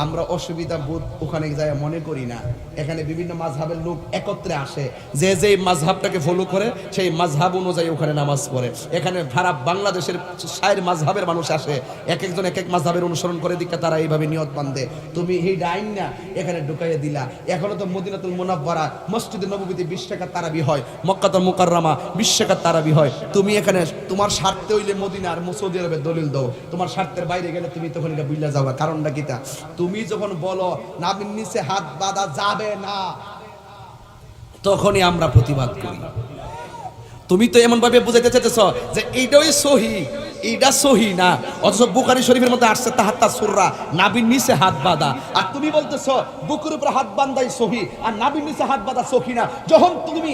আমরা অসুবিধা বোধ ওখানে যায় মনে করি না এখানে বিভিন্ন মাযহাবের লোক একত্রে আসে যে যে মাযহাবটাকে ফলো করে সেই মাযহাব অনুযায়ী ওখানে নামাজ পড়ে এখানে সারা বাংলাদেশের 60 মাযহাবের মানুষ আসে এক একজন এক এক মাযহাবের অনুসরণ করে দিকে তারা এইভাবে নিয়ত বাঁধে তুমি এই ডাইন না এখানে ঢুকাইয়া দিলা এখনো তো মদিনাতুল মুনাওয়ারা মসজিদে নববীতে 20 টাকা তারাবি হয় মক্কাতুল মুকাররমা 20 টাকা তারাবি হয় তুমি এখানে তোমার স্বার্থে হইলে মদিনা আর সৌদি আরবের দলিল দাও তোমার স্বার্থের বাইরে গেলে তুমি তখন এটা বুঝলা যাও কারণটা কিটা তুমি যখন বলো নাবির নিচে হাত বাঁধা যাবে না তখনই আমরা প্রতিবাদ করি তুমি তো এমন ভাবে বুঝাইতে চাইতেছ যে এইটাই সহি এইটা সহি না অথচ বুখারী শরীফের মধ্যে আসছে তাহাত্তা সূরা নাবির নিচে হাত বাঁধা আর তুমি বলতেছ বুকের উপরে হাত বাঁধাই সহি আর নাবির নিচে হাত বাঁধা সহি না যখন তুমি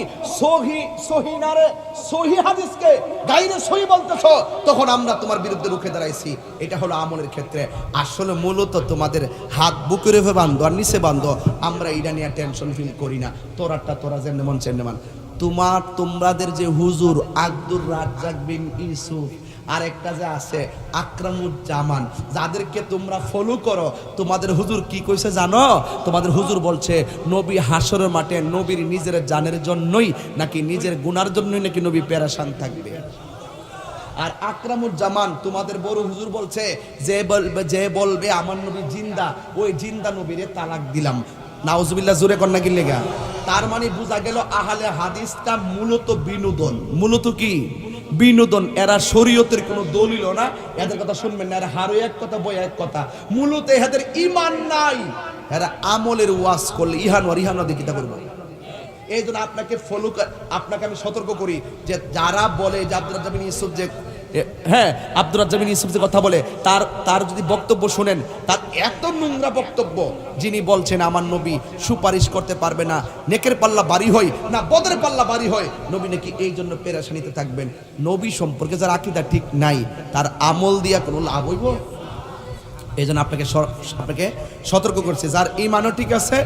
সহি না রে সহি হাদিসকে গায়রে সহি বলতেছ তখন আমরা তোমার বিরুদ্ধে রুখে দাঁড়াইছি এটা হলো আমলের ক্ষেত্রে আসলে মূলত তোমাদের হাত বুকের উপরে বাঁধো আর নিচে বাঁধো আমরা এটা নিয়ে টেনশন ফিল করি না তোরাটা তোরা যেমন মন চেমনে মান তোমাদের যে হুজুর আব্দুর রাজ্জাক বিন ইউসুফ আর একটা যে আছে আকরামুজ্জামান, যাদেরকে তোমরা ফলো করো, তোমাদের হুজুর কি কইছে জানো? তোমাদের হুজুর বলছে নবী হাসরের মাঠে নবীর নিজের জানের জন্যই নাকি নিজের গুনার জন্যই নাকি নবী পেরেশান থাকবে। আর আকরামুজ্জামান তোমাদের বড় হুজুর বলছে যে বলবে আমার নবী জিন্দা, ওই জিন্দা নবীরে তালাক দিলাম। নাউজুবিল্লাহ, জোরে কন্যা কি লেগা? তার মানে বোঝা গেল আহলে হাদিসটা মূলত বিনোদন। মূলত কি বিনোদন। এরা শরীয়তের কোনো দলিল না, এদের কথা শুনবেন না। এরা হারো এক কথা, বই এক কথা। মূলত এদের ঈমান নাই। এরা আমলের ওয়াজ করলে ইহান ওয়ার ইহান দিকে কিতা করবে। এই জন্য আপনাকে আমি সতর্ক করি যে যারা বলে যে আব্দুর রাজ্জাক বিন ইউসুফ যে আব্দুর রাজ্জাক বিন ইউসুফ যে কথা বলে, তার যদি বক্তব্য শুনেন, তার এত নোংরা বক্তব্য। যিনি বলছেন আমার নবী সুপারিশ করতে পারবে না, নেকের পাল্লা বাড়ি হয় না বদের পাল্লা বাড়ি হয়, নবী নাকি এই জন্য পেরেশানিতে থাকবেন। নবী সম্পর্কে যার আকীদা ঠিক নাই, তার আমল দিয়া কোনো লাভ হইব? এই জন্য আপনাকে সতর্ক করছে, যার ঈমানও ঠিক আছে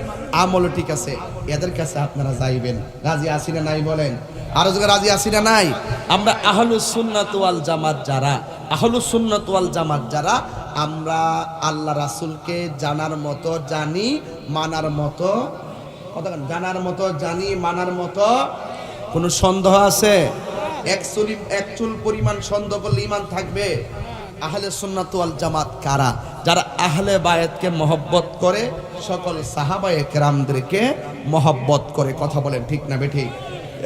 আমলও ঠিক আছে, এদের কাছে আপনারা যাইবেন। রাজি আছি না নাই বলেন? আরো যখন রাজি আছি না নাই? আমরা আহলুস সুন্নাত ওয়াল জামাত যারা, আহলুস সুন্নাত ওয়াল জামাত যারা, আমরা আল্লাহ রাসূলকে জানার মতো জানি, মানার মতো, জানার মতো জানি, মানার মতো কোনো সন্দেহ আছে? এক চুল পরিমাণ সন্দেহ করলে ঈমান থাকবে? আহলে সুন্নাত ওয়াল জামাত কারা? যারা আহলে বায়াতকে মহব্বত করে, সকল সাহাবায়ে কেরামদেরকে মহব্বত করে। কথা বলেন ঠিক না বেঠিক?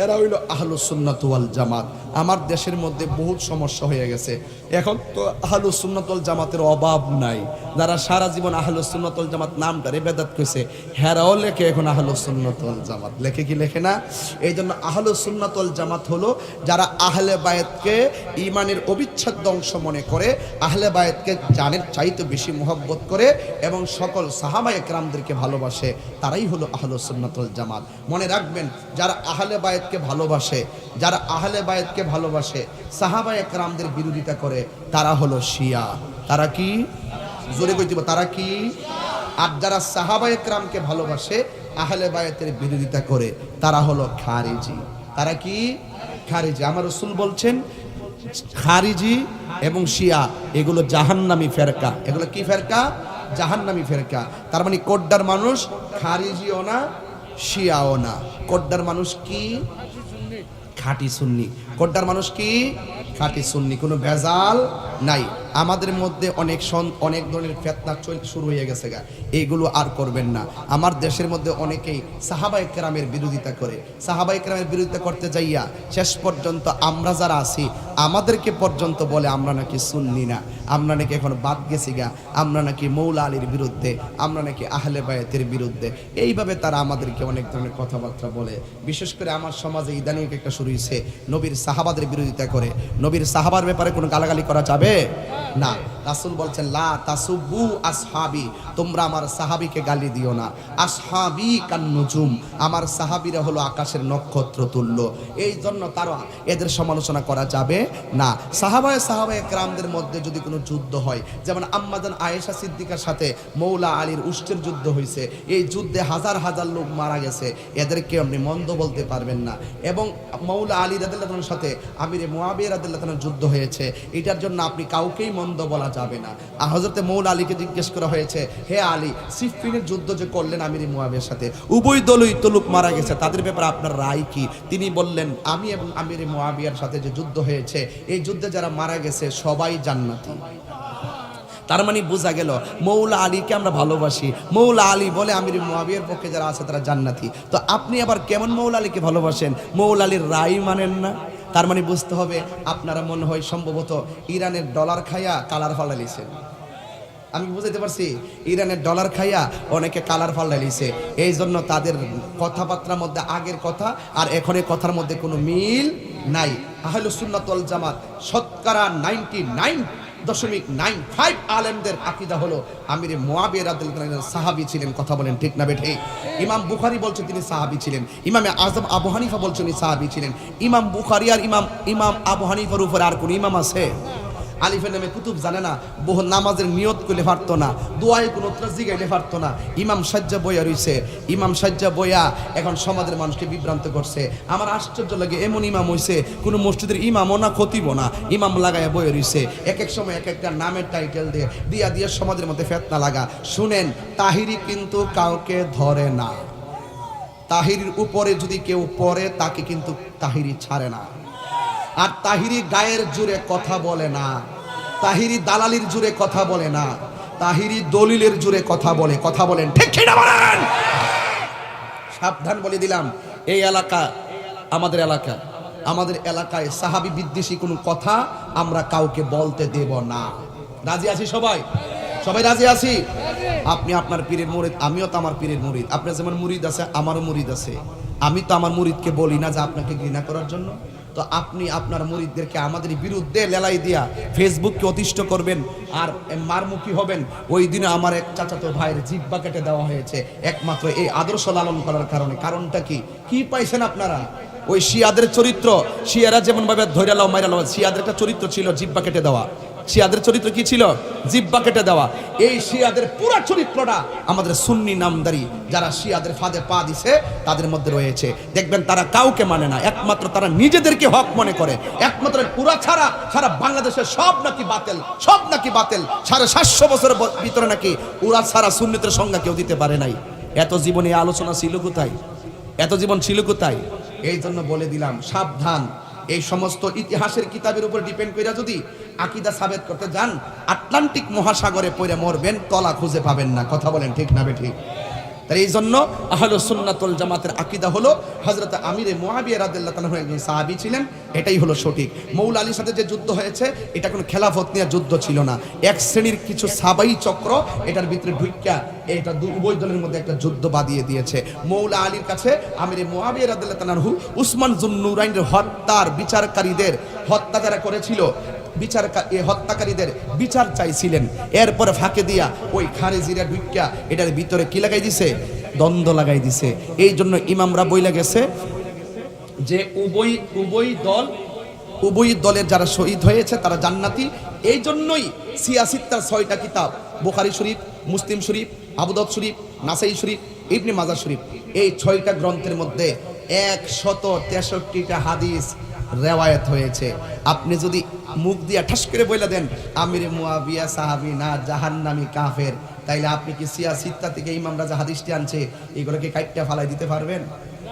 এরা হইল আহলুস সুন্নাত ওয়াল জামাত। আমার দেশের মধ্যে বহুত সমস্যা হয়ে গেছে, এখন তো আহলুস সুন্নাত ওয়াল জামাতের অভাব নাই। যারা সারা জীবন আহলুস সুন্নাত ওয়াল জামাত নামটারে বেদাত কইছে, হেরাও লেখে এখন আহলুস সুন্নাত ওয়াল জামাত। লেখে কি লেখে না? এই জন্য আহলুস সুন্নাত ওয়াল জামাত হলো যারা আহলে বায়াতকে ঈমানের অবিচ্ছেদ্য অংশ মনে করে, আহলে বায়াতকে জানের চাইতে বেশি মহব্বত করে এবং সকল সাহাবায়ে কেরামদেরকে ভালোবাসে, তারাই হলো আহলুস সুন্নাত ওয়াল জামাত। মনে রাখবেন, যারা আহলে বায়াতকে ভালোবাসে, যারা আহলে বায়াতকে ভালোবাসে, সাহাবায়ে কেরামদের বিরোধিতা করে, তারা হলো শিয়া। তারা কি? জোরে কইতে হবে, তারা কি? আর যারা সাহাবায়ে কেরামকে ভালোবাসে, আহলে বায়াতের বিরোধিতা করে, তারা হলো খারিজি। তারা কি? খারিজি। আমার রাসূল বলছেন খারিজি এবং শিয়া এগুলো জাহান্নামী ফেরকা। এগুলো কি ফেরকা? জাহান্নামী ফেরকা। তার মানে কোড্ডার মানুষ খারিজিও না, শিয়াও না। কোড্ডার মানুষ কি? খাঁটি সুন্নি। কোড্ডার মানুষ কি? খাঁটি সুন্নি, কোনো ভেজাল নাই। আমাদের মধ্যে অনেক ধরনের ফিতনা শুরু হয়ে গেছে গা, এইগুলো আর করবেন না। আমার দেশের মধ্যে অনেকেই সাহাবায়ে কেরামের বিরোধিতা করে, সাহাবায়ে কেরামের বিরোধিতা করতে যাইয়া শেষ পর্যন্ত আমরা যারা আছি আমাদেরকে পর্যন্ত বলে আমরা নাকি সুন্নি না, আমরা নাকি এখন বাদ গেছি গা, আমরা নাকি মৌলা আলীর বিরুদ্ধে, আমরা নাকি আহলে বায়াতের বিরুদ্ধে। এইভাবে তারা আমাদেরকে অনেক ধরনের কথাবার্তা বলে। বিশেষ করে আমার সমাজে ইদানিং একটা শুরু হয়েছে, নবীর সাহাবাদের বিরোধিতা করে। নবীর সাহাবার ব্যাপারে কোনো গালাগালি করা যাবে না। রাসূল বলছেন লা তাসুব্বু আসহাবি, তোমরা আমার সাহাবীকে গালি দিও না। আসহাবি কান নুজুম, আমার সাহাবীরা হলো আকাশের নক্ষত্র তুল্য। এই জন্য তারা এদের সমালোচনা করা যাবে না। সাহাবায়ে কেরামদের মধ্যে যদি কোনো যুদ্ধ হয়, যেমন আম্মাজান আয়েশা সিদ্দিকার সাথে মৌলা আলীর উষ্টের যুদ্ধ হয়েছে, এই যুদ্ধে হাজার হাজার লোক মারা গেছে, এদেরকে আপনি মন্দ বলতে পারবেন না। এবং মৌলা আলী রাদিয়াল্লাহু আনহুর সাথে আমিরে মুয়াবিয়া রাদিয়াল্লাহু আনহুর যুদ্ধ হয়েছে, এটার জন্য আপনি কাউকেই মন্দ বলা যাবে না। হযরতে মৌলা আলীকে জিজ্ঞেস করা হয়েছে, হে আলী, সিফফিনের যুদ্ধ যে করলেন আমিরে মুয়াবিয়ার সাথে, উভয় দলই তো লোক মারা গেছে, তাদের ব্যাপারে আপনার রায় কি? তিনি বললেন, আমি এবং আমিরে মুয়াবিয়ার সাথে যে যুদ্ধ হয়েছে, এই যুদ্ধে যারা মারা গেছে সবাই জান্নাতি। তার মানে বোঝা গেল মৌলা আলীকে আমরা ভালোবাসি, মৌলা আলী বলে আমির মুয়াবিয়ার পক্ষে যারা আছে তারা জান্নাতি। তো আপনি আবার কেমন মৌলা আলীকে ভালোবাসেন, মৌলা আলীর রায় মানেন না? তার মানে বুঝতে হবে আপনারা মনে হয় সম্ভবত ইরানের ডলার খাইয়া কালার ফালাইছেন। আমি বুঝাইতে পারছি? ইরানের ডলার খাইয়া অনেকে কালার ফালাইছে, এই জন্য তাদের কথাবার্তার মধ্যে আগের কথা আর এখনের কথার মধ্যে কোনো মিল নাই। আহলুস সুন্নাত ওয়াল জামাত শতকরা 99.95 আলেমদের আকীদা হলো আমিরে মুয়াবিয়া রাদিয়াল্লাহু আনহু সাহাবী ছিলেন। কথা বলেন ঠিক না বেঠিক? ইমাম বুখারী বলছে তিনি সাহাবী ছিলেন, ইমামে আযম আবু হানিফা বলছেন তিনি সাহাবী ছিলেন। ইমাম বুখারী আর ইমাম আবু হানিফার উপর আর কোন ইমাম আছে? আলিফের নামে কুতুব জানে না, বহু নামাজের নিয়ত করলে পারতো না, দোয়ায় কোনো জিগাইলে পারতো না। ইমাম সাজ্জা বইয়া রইছে, ইমাম সাজ্জা বইয়া এখন সমাজের মানুষকে বিভ্রান্ত করছে। আমার আশ্চর্য লাগে, এমন ইমাম হইছে কোনো মসজিদের ইমামও না খতিবও না, ইমাম লাগাইয়া বইয়া রইছে। এক এক সময় এক একটা নামের টাইটেল দিয়া দিয়া সমাজের মধ্যে ফেতনা লাগা। শুনেন, তাহিরি কিন্তু কাউকে ধরে না। তাহিরির উপরে যদি কেউ পড়ে তাকে কিন্তু তাহিরি ছাড়ে না। আর তাহিরি গায়ের জোরে কথা বলে না, তাহিরি দালালির জোরে কথা বলে না, তাহিরি দলিলের জোরে কথা বলে। কথা বলেন ঠিক কি না বলেন? সাবধান বলে দিলাম, এই এলাকা আমাদের এলাকা, আমাদের এলাকায় সাহাবী বিদ্বেষী কোনো কথা আমরা কাউকে বলতে দেব না। রাজি আছি সবাই? সবাই রাজি আছি? আপনি আপনার পীরের মুরিদ, আমিও তো আমার পীরের মুরিদ। আপনার যেমন মুরিদ আছে আমারও মুরিদ আছে। আমি তো আমার মুরিদকে বলি না যে আপনাকে ঘৃণা করার জন্য। তো আপনি আপনার মুরিদদেরকে আমাদের বিরুদ্ধে লেলাই দিয়া ফেসবুককে অতিষ্ঠ করবেন আর মারমুখী হবেন। ওই দিনে আমার এক চাচাতো ভাইয়ের জিহ্বা কেটে দেওয়া হয়েছে একমাত্র এই আদর্শ লালন করার কারণে। কারণটা কি? কি পাইছেন আপনারা? ওই শিয়াদের চরিত্র, শিয়ারা যেমন ভাবে ধৈর্য লাও মাইরা লাও, শিয়াদের একটা চরিত্র ছিল জিহ্বা কেটে দেওয়া। শিয়াদের চরিত্র কি ছিল? জিহ্বা কেটে দেওয়া। এই শিয়াদের পুরো চরিত্রটা আমাদের সুন্নি নামদারি যারা শিয়াদের ফাঁদে পা দিছে তাদের মধ্যে রয়েছে। দেখবেন তারা কাউকে মানে না, একমাত্র তারা নিজেদেরকে হক মনে করে। একমাত্র পুরা ছাড়া সারা বাংলাদেশের সব নাকি বাতিল, সব নাকি বাতিল। 750 বছরের ভিতরে নাকি উরা ছাড়া সুন্নিতের সংজ্ঞা কেউ দিতে পারে নাই। এত জীবনে আলোচনা ছিল কোথায়? এত জীবন ছিল কোথায়? এই জন্য বলে দিলাম সাবধান। এই সমস্ত ইতিহাসের কিতাবের উপর ডিপেন্ড করে যদি আকীদা সাবেত করতে যান, আটলান্টিক মহাসাগরে পড়ে মরবেন, তলা খুঁজে পাবেন না। কথা বলেন ঠিক না বেঠিক? তাই এই জন্য আহলুস সুন্নাত ওয়াল জামাতের আকীদা হলো হযরত আমিরে মুআবিয়া রাদিয়াল্লাহু তাআলা একজন সাহাবী ছিলেন, এটাই হলো সঠিক। মৌলা আলীর সাথে যে যুদ্ধ হয়েছে এটা কোনো খেলাফত নিয়ে যুদ্ধ ছিল না, এক শ্রেণীর কিছু সাবাই চক্র এটার ভিতরে ঢুইক্কা এটা উভয় দলের মধ্যে একটা যুদ্ধ বাঁধিয়ে দিয়েছে। মৌলা আলীর কাছে আমিরে মুআবিয়া রাদিয়াল্লাহু তাআলা উসমান যুন্নুরাইনের হত্যার বিচারকারীদের হত্যা যারা করেছিল হত্যাকারীদের বিচার চাইছিলেন। এরপরে ফাঁকে দিয়া ওই খারেজিরা ঢুইক্কা এটার ভিতরে কি লাগাই দিছে? দ্বন্দ্ব লাগাই দিছে। এই জন্য ইমামরা বইলা গেছে যে উভয় দলের যারা শহীদ হয়েছে তারা জান্নাতি। এই জন্যই সিয়াসিত্তার 6টা কিতাব, বুখারী শরীফ, মুসলিম শরীফ, আবু দাউদ শরীফ, নাসাই শরীফ, ইবনে মাজাহ শরীফ, এই 6টা গ্রন্থের মধ্যে 163টা হাদিস রেওয়ায়েত হয়েছে। আপনি যদি মুখ দিয়া ঠাস করে বইলা দেন আমিরে মুআবিয়া সাহাবী না, জাহান্নামী কাফের, তাইলে আপনি কি সিয়াসিত্তা থেকে ইমামরা যে হাদিসটি আনছে এগুলোকে কাইট্টা ফালাই দিতে পারবেন?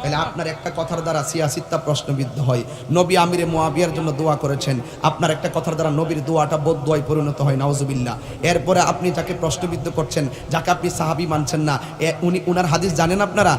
তাহলে আপনার একটা কথার দ্বারা সিয়াসিত্তা প্রশ্নবিদ্ধ হয়। নবী আমিরে মুআবিয়ার জন্য দোয়া করেছেন, আপনার একটা কথার দ্বারা নবীর দোয়াটা বদদোয়ায় পরিণত হয়, নাউজুবিল্লাহ। এরপরে আপনি যাকে প্রশ্নবিদ্ধ করছেন, যাকে আপনি সাহাবী মানছেন না, উনার হাদিস জানেন আপনারা?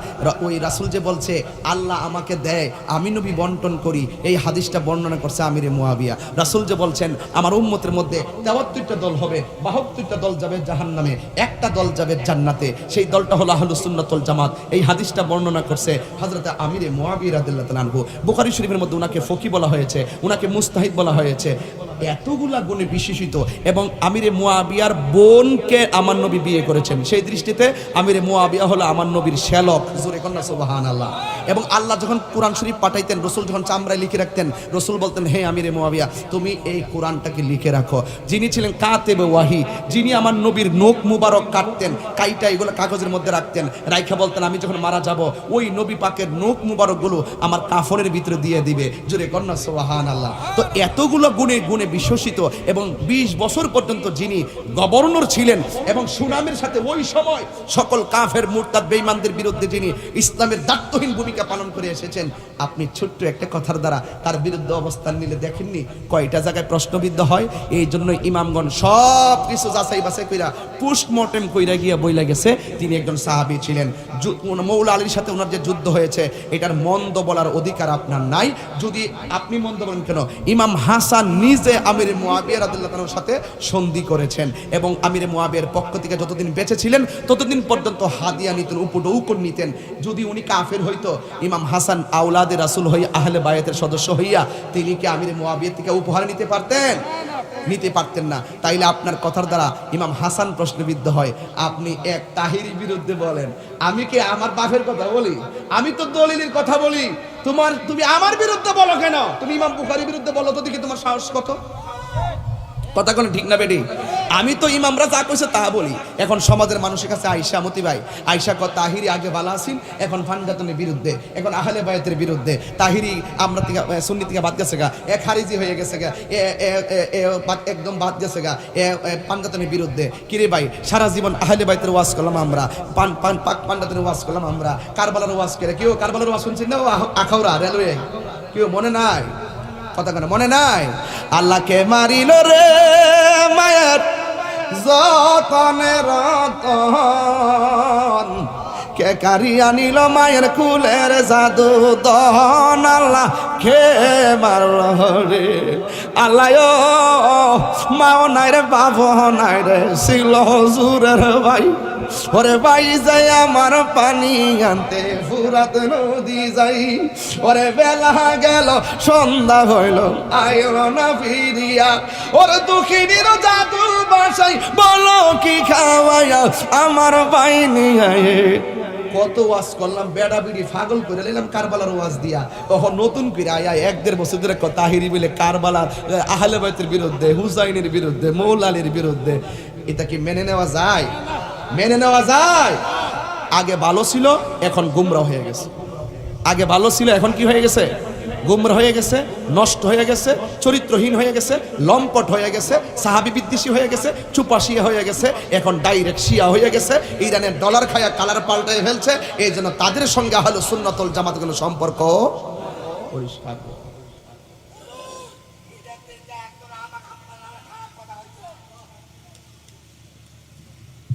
ওই রাসূল যে বলছে আল্লাহ আমাকে দেয় আমি নবী বন্টন করি, এই হাদিসটা বর্ণনা করছে আমিরে মুআবিয়া। রাসূল যে বলছেন আমার উম্মতের মধ্যে 73টা দল হবে, 72টা দল যাবে জাহান্নামে, একটা দল যাবে জান্নাতে, সেই দলটা হলো আহলুস সুন্নাত ওয়াল জামাত। এই হাদিসটা বর্ণনা করছে হযরত আমিরে মুআবিয়া রাদিয়াল্লাহু তাআলা আনহু। বুখারী শরীফের মধ্যে উনাকে ফকি বলা হয়েছে, উনাকে মুস্তাহিদ বলা হয়েছে, এতগুলা গুণে বিশেষিত। এবং আমিরে মুআবিয়ার বোনকে আমার নবী বিয়ে করেছেন, সেই দৃষ্টিতে আমিরে মুআবিয়া হলো আমার নবীর শ্যালক। জোরে কন্যা সুবহানাল্লাহ। এবং আল্লাহ যখন কোরআন শরীফ পাঠাইতেন, রসুল যখন চামড়ায় লিখে রাখতেন, রসুল বলতেন হে আমিরে মুআবিয়া তুমি এই কোরআনটাকে লিখে রাখো। যিনি ছিলেন কাতেবে ওয়াহি, যিনি আমার নবীর নখ মুবারক কাটতেন, কাইটা এগুলো কাগজের মধ্যে রাখতেন, রাইখা বলতেন আমি যখন মারা যাব ওই নবী পাকের নখ মুবারকগুলো আমার কাফনের ভিতরে দিয়ে দিবে। জোরে কন্যা সুবহানাল্লাহ। তো এতগুলো গুণে গুণে বিশ্বসিত এবং 20 বছর পর্যন্ত যিনি গভর্নর ছিলেন এবং সুনামের সাথে ওই সময় সকল কাফের মুরতাদ বেঈমানদের বিরুদ্ধে যিনি ইসলামের দায়িত্বহীন ভূমিকা পালন করে এসেছেন, আপনি ছোট্ট একটা কথার দ্বারা তার বিরুদ্ধে অবস্থান নিলে দেখেননি কয়টা জায়গায় প্রশ্নবিদ্ধ হয়। এই জন্য ইমামগণ সব কিছু যাচাই বাছাই কইরা পোস্টমর্টেম কইরা গিয়া বইলা গেছে তিনি একজন সাহাবী ছিলেন। মৌলা আলীর সাথে ওনার যে যুদ্ধ হয়েছে এটার মন্দ বলার অধিকার আপনার নাই। যদি আপনি মন্দ বলেন কেন, ইমাম হাসান নিজে আমিরে মুআবিয়া রাদিয়াল্লাহু তাআলার সাথে সন্ধি করেছেন এবং আমিরে মুআবিয়ার পক্ষ থেকে যতদিন বেঁচে ছিলেন ততদিন পর্যন্ত হাদিয়া নিতেন, উপঢৌকন নিতেন। যদি উনি কাফের হইতো, ইমাম হাসান আওলাদে রাসূল হইয়া আহলে বায়াতের সদস্য হইয়া তিনি কি আমিরে মুআবিয়া থেকে উপহার নিতে পারতেন? নিতে পারতেন না। তাইলে আপনার কথার দ্বারা ইমাম হাসান প্রশ্নবিদ্ধ হয়। আপনি এক তাহিরির বিরুদ্ধে বলেন, আমি কি আমার বাপের কথা বলি? আমি তো দলিলের কথা বলি। তুমি আমার বিরুদ্ধে বলো কেন? তুমি ইমাম বুখারীর বিরুদ্ধে বলো তো দেখি তোমার সাহস কত। কথা কোনো ঠিক না বেটি? আমি তো ইমামরা যা কইছে তা বলি। এখন সমাজের মানুষের কাছে আয়েশা মতি ভাই, আয়েশা ক তাহিরি আগে ভালো আছেন, এখন ফানগাতনের বিরুদ্ধে, এখন আহলে বায়াতের বিরুদ্ধে। তাহিরি আমরা থেকে সুন্নি থেকে বাদ গেছে গা, এ খারিজি হয়ে গেছে গা, একদম বাদ গেছে গা, ফানগাতনের বিরুদ্ধে। কিরে ভাই, সারা জীবন আহলে বায়াতের ওয়াজ করলাম আমরা, পানগাতনের ওয়াজ করলাম আমরা, কারবালার ওয়াজ করে। কেউ কারবালার ওয়াজ শুনছেন না? আখাউড়া রেলওয়ে কেউ মনে নাই? কথা কেন মনে নাই? আল্লাহকে মারিল রে মায়ের যতনে রতন, কে কারি আনিল মায়ের কুলের জাদু দন। আল্লাহ কে মারল রে আল্লাহ, মাও নাই রে বাবু নাই রে, ছিল হুজুরের ভাই। ওরে ভাই যাই আমার পানি আনতে ফুরাত নদী যাই, ওরে বেলা গেল সন্ধ্যা হইল আইল না ফিরিয়া, ওরে দুঃখিনীর জাদু বাসাই বলো কি খাওয়াইয়া আমার ভাই নিয়ে। কত ওয়াজ করলাম, বেড়া বিড়ি পাগল করে নিলাম কারবালার ওয়াজ দিয়া। তখন নতুন করে আয়া 1-1.5 বছর ধরে তাহিরি বলে কারবালার আহলে বাইতের বিরুদ্ধে, হুসাইনের বিরুদ্ধে, মৌলালির বিরুদ্ধে। এটা কি মেনে নেওয়া যায়? মেনে নেওয়া যায়? আগে ভালো ছিল, এখন গুমরা হয়ে গেছে। আগে ভালো ছিল, এখন কি হয়ে গেছে? গুমরা হয়ে গেছে, নষ্ট হয়ে গেছে, চরিত্রহীন হয়ে গেছে, লম্পট হয়ে গেছে, সাহাবী বিদ্বেষী হয়ে গেছে, চুপাশিয়া হয়ে গেছে, এখন ডাইরেক্ট শিয়া হয়ে গেছে। ইরানের ডলার খায়া কালার পাল্টায় ফেলছে। এই জন্য তাদের সঙ্গে আহলে সুন্নাত ওয়াল জামাত কোনো সম্পর্ক পরিষ্কার।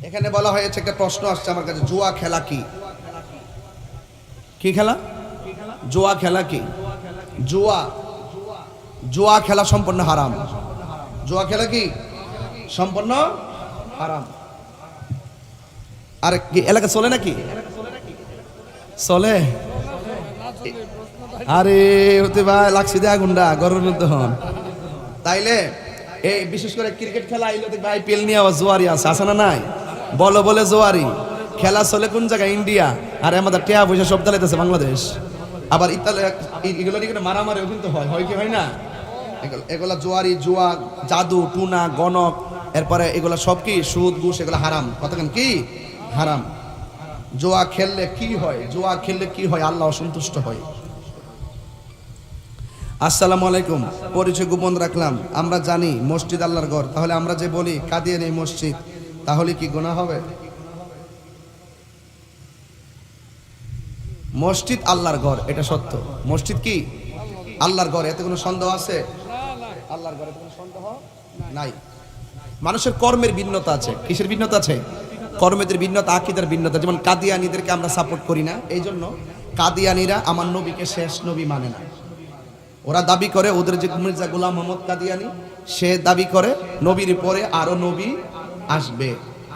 এখানে বলা হয়েছে, একটা প্রশ্ন আসছে আমার কাছে, জুয়া খেলা কি? কি খেলা? জুয়া খেলা কি? জুয়া খেলা সম্পূর্ণ হারাম। জুয়া খেলা কি? সম্পূর্ণ হারাম। আর কি এলাকা চলে নাকি? চলে? আরে হতে ভাই লাগছে দেয়া গুন্ডা গরুর মধ্যে হন। তাইলে এই বিশেষ করে ক্রিকেট খেলা আইলো দেখবে IPL নিয়ে আবার জোয়ারি আছে না নাই? বলো বলে জোয়ারি খেলা চলে কোন জায়গায়? ইন্ডিয়া। আর আমাদের টিয়া পয়সা সব দালাইতেছে বাংলাদেশ। আবার ইতালি, এগুলো নিয়ে মারামারিও কিন্তু হয় কি হয় না? এগুলা জোয়ারি, জুয়া, জাদু, টুনা, গণক, এরপরে এগুলা সব কি সুদ ঘুষ, এগুলা হারাম। কতক্ষণ কি হারাম? জুয়া খেললে কি হয়? জুয়া খেললে কি হয়? আল্লাহ অসন্তুষ্ট হয়। আসসালামু আলাইকুম, পরিচয় গোপন রাখলাম। আমরা জানি মসজিদ আল্লাহর ঘর, তাহলে আমরা যে বলি কাদিয়ানী মসজিদ, তাহলে কি গুনাহ হবে? মসজিদ আল্লাহর ঘর, এটা সত্য। মসজিদ কি আল্লাহর ঘর, এতে কোনো সন্দেহ আছে? আল্লাহর ঘরে কোনো সন্দেহ নাই। মানুষের কর্মের ভিন্নতা আছে। কিসের ভিন্নতা আছে? কর্মের ভিন্নতা, আকীদার ভিন্নতা। যেমন কাদিয়ানীদেরকে আমরা সাপোর্ট করি না, এই জন্য কাদিয়ানীরা আমার নবীকে শেষ নবী মানে না। ওরা দাবি করে, ওদের যে মির্জা গোলাম মোহাম্মদ কাদিয়ানী, সে দাবি করে নবীর পরে আরো নবী আসবে।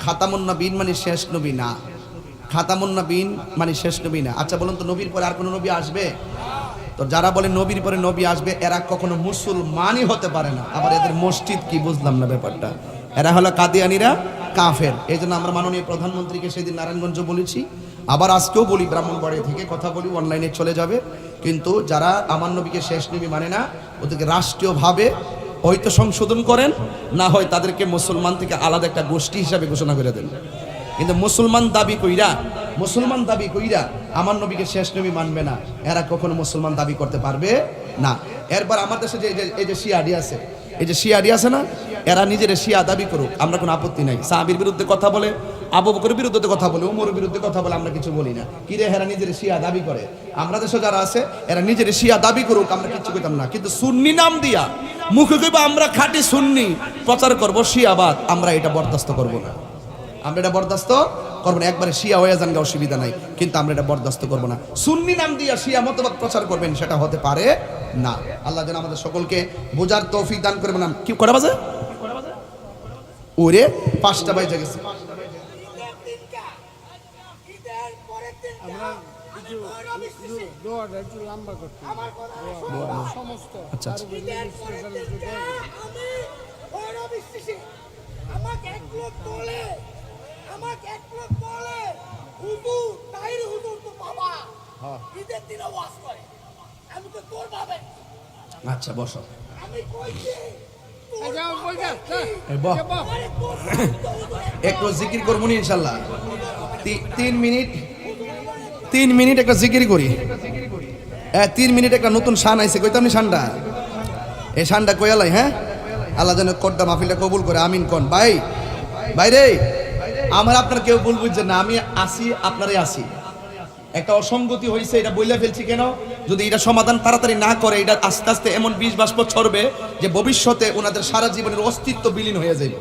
খাতামুন নবীন মানে শেষ নবী না। খাতামুন নবীন মানে শেষ নবী না। আচ্ছা বলুন তো, নবীর পরে আর কোনো নবী আসবে? তো যারা বলে নবীর পরে নবী আসবে, এরা কখনো মুসলমানই হতে পারে না। আবার এদের মসজিদ কি, বুঝলাম না ব্যাপারটা। এরা হলো কাদিয়ানীরা, কাফের। এই জন্য আমরা মাননীয় প্রধানমন্ত্রীকে সেদিন নারায়ণগঞ্জ বলেছি, আবার আজকেও বলি, ব্রাহ্মণবাড়িয়া থেকে কথা বলি, অনলাইনে চলে যাবে। কিন্তু যারা আমার নবীকে শেষ নবী মানে না, ওদেরকে রাষ্ট্রীয়ভাবে হয়তো সংশোধন করেন, না হয় তাদেরকে মুসলমান থেকে আলাদা একটা গোষ্ঠী হিসাবে ঘোষণা করে দেন। কিন্তু মুসলমান দাবি কইরা আমার নবীকে শেষ নবী মানবে না, এরা কখনো মুসলমান দাবি করতে পারবে না। এরপর আমার দেশে এই যে শিয়াডি আছে না, এরা নিজের শিয়া দাবি করুক, আমরা কোনো আপত্তি নাই। সাহাবীর বিরুদ্ধে কথা বলে, আবু বকরের বিরুদ্ধে কথা বলে, ওমরের বিরুদ্ধে কথা বলে, আমরা কিছু বলি না। কিরে, এরা নিজের শিয়া দাবি করে। আমরা দেশে যারা আছে, এরা নিজের শিয়া দাবি করুক, আমরা কিছু কইতাম না। কিন্তু সুন্নি নাম দিয়া মুখে কইব আমরা খাঁটি সুন্নি, প্রচার করব শিয়াবাদ, আমরা এটা বরদাস্ত করব না। আমরা এটা বরদাস্ত করবো না। একবারে শিয়া হয়ে যান, অসুবিধা নাই, কিন্তু আমরা এটা বরদাস্ত করবো না। সুন্নি নাম দিয়া শিয়া মতবাদ প্রচার করবেন, সেটা হতে পারে না। আল্লাহ যেন আমাদের সকলকে বোঝার তৌফিক দান করবেন। কি করা বাজে? ওরে 5টা বাজে গেছে। আচ্ছা আমাকে এক লোক বলে হুজুর তাহির হুজুর তো বাবা ঈদের দিনে ওয়াজ করে, আমি তো তোর বাবা। আচ্ছা বসো। আমি কইছি এই বহ। একটু জিকির করবো নি ইনশাল্লাহ 3 মিনিট একটা জিকির করি 3 মিনিট একটা নতুন শান আইছে কইতাম নি শানটা এই শানটা কইয়ালাই হ্যাঁ আল্লাহ যেন কড্ডা মাহফিলটা কবুল করে আমিন কোন ভাই রে আমার আপনার কেউ ভুল বুঝছেন না আমি আসি আপনারই আসি একটা অসঙ্গতি হয়েছে এটা বইলা ফেলছি কেন যদি এটা সমাধান তাড়াতাড়ি না করে এটা আস্তে আস্তে এমন বিষ বাষ্প ছড়বে যে ভবিষ্যতে ওনাদের সারা জীবনের অস্তিত্ব বিলীন হয়ে যাবে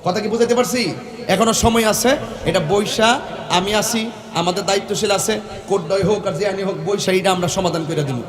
কথা কি বুঝাতে পারছি এখনো সময় আছে এটা বৈশা আমি আসি আমাদের দায়িত্বশীল আছে কোড্ডয় হোক আর যে আনি হোক বৈশা এটা আমরা সমাধান করে দিব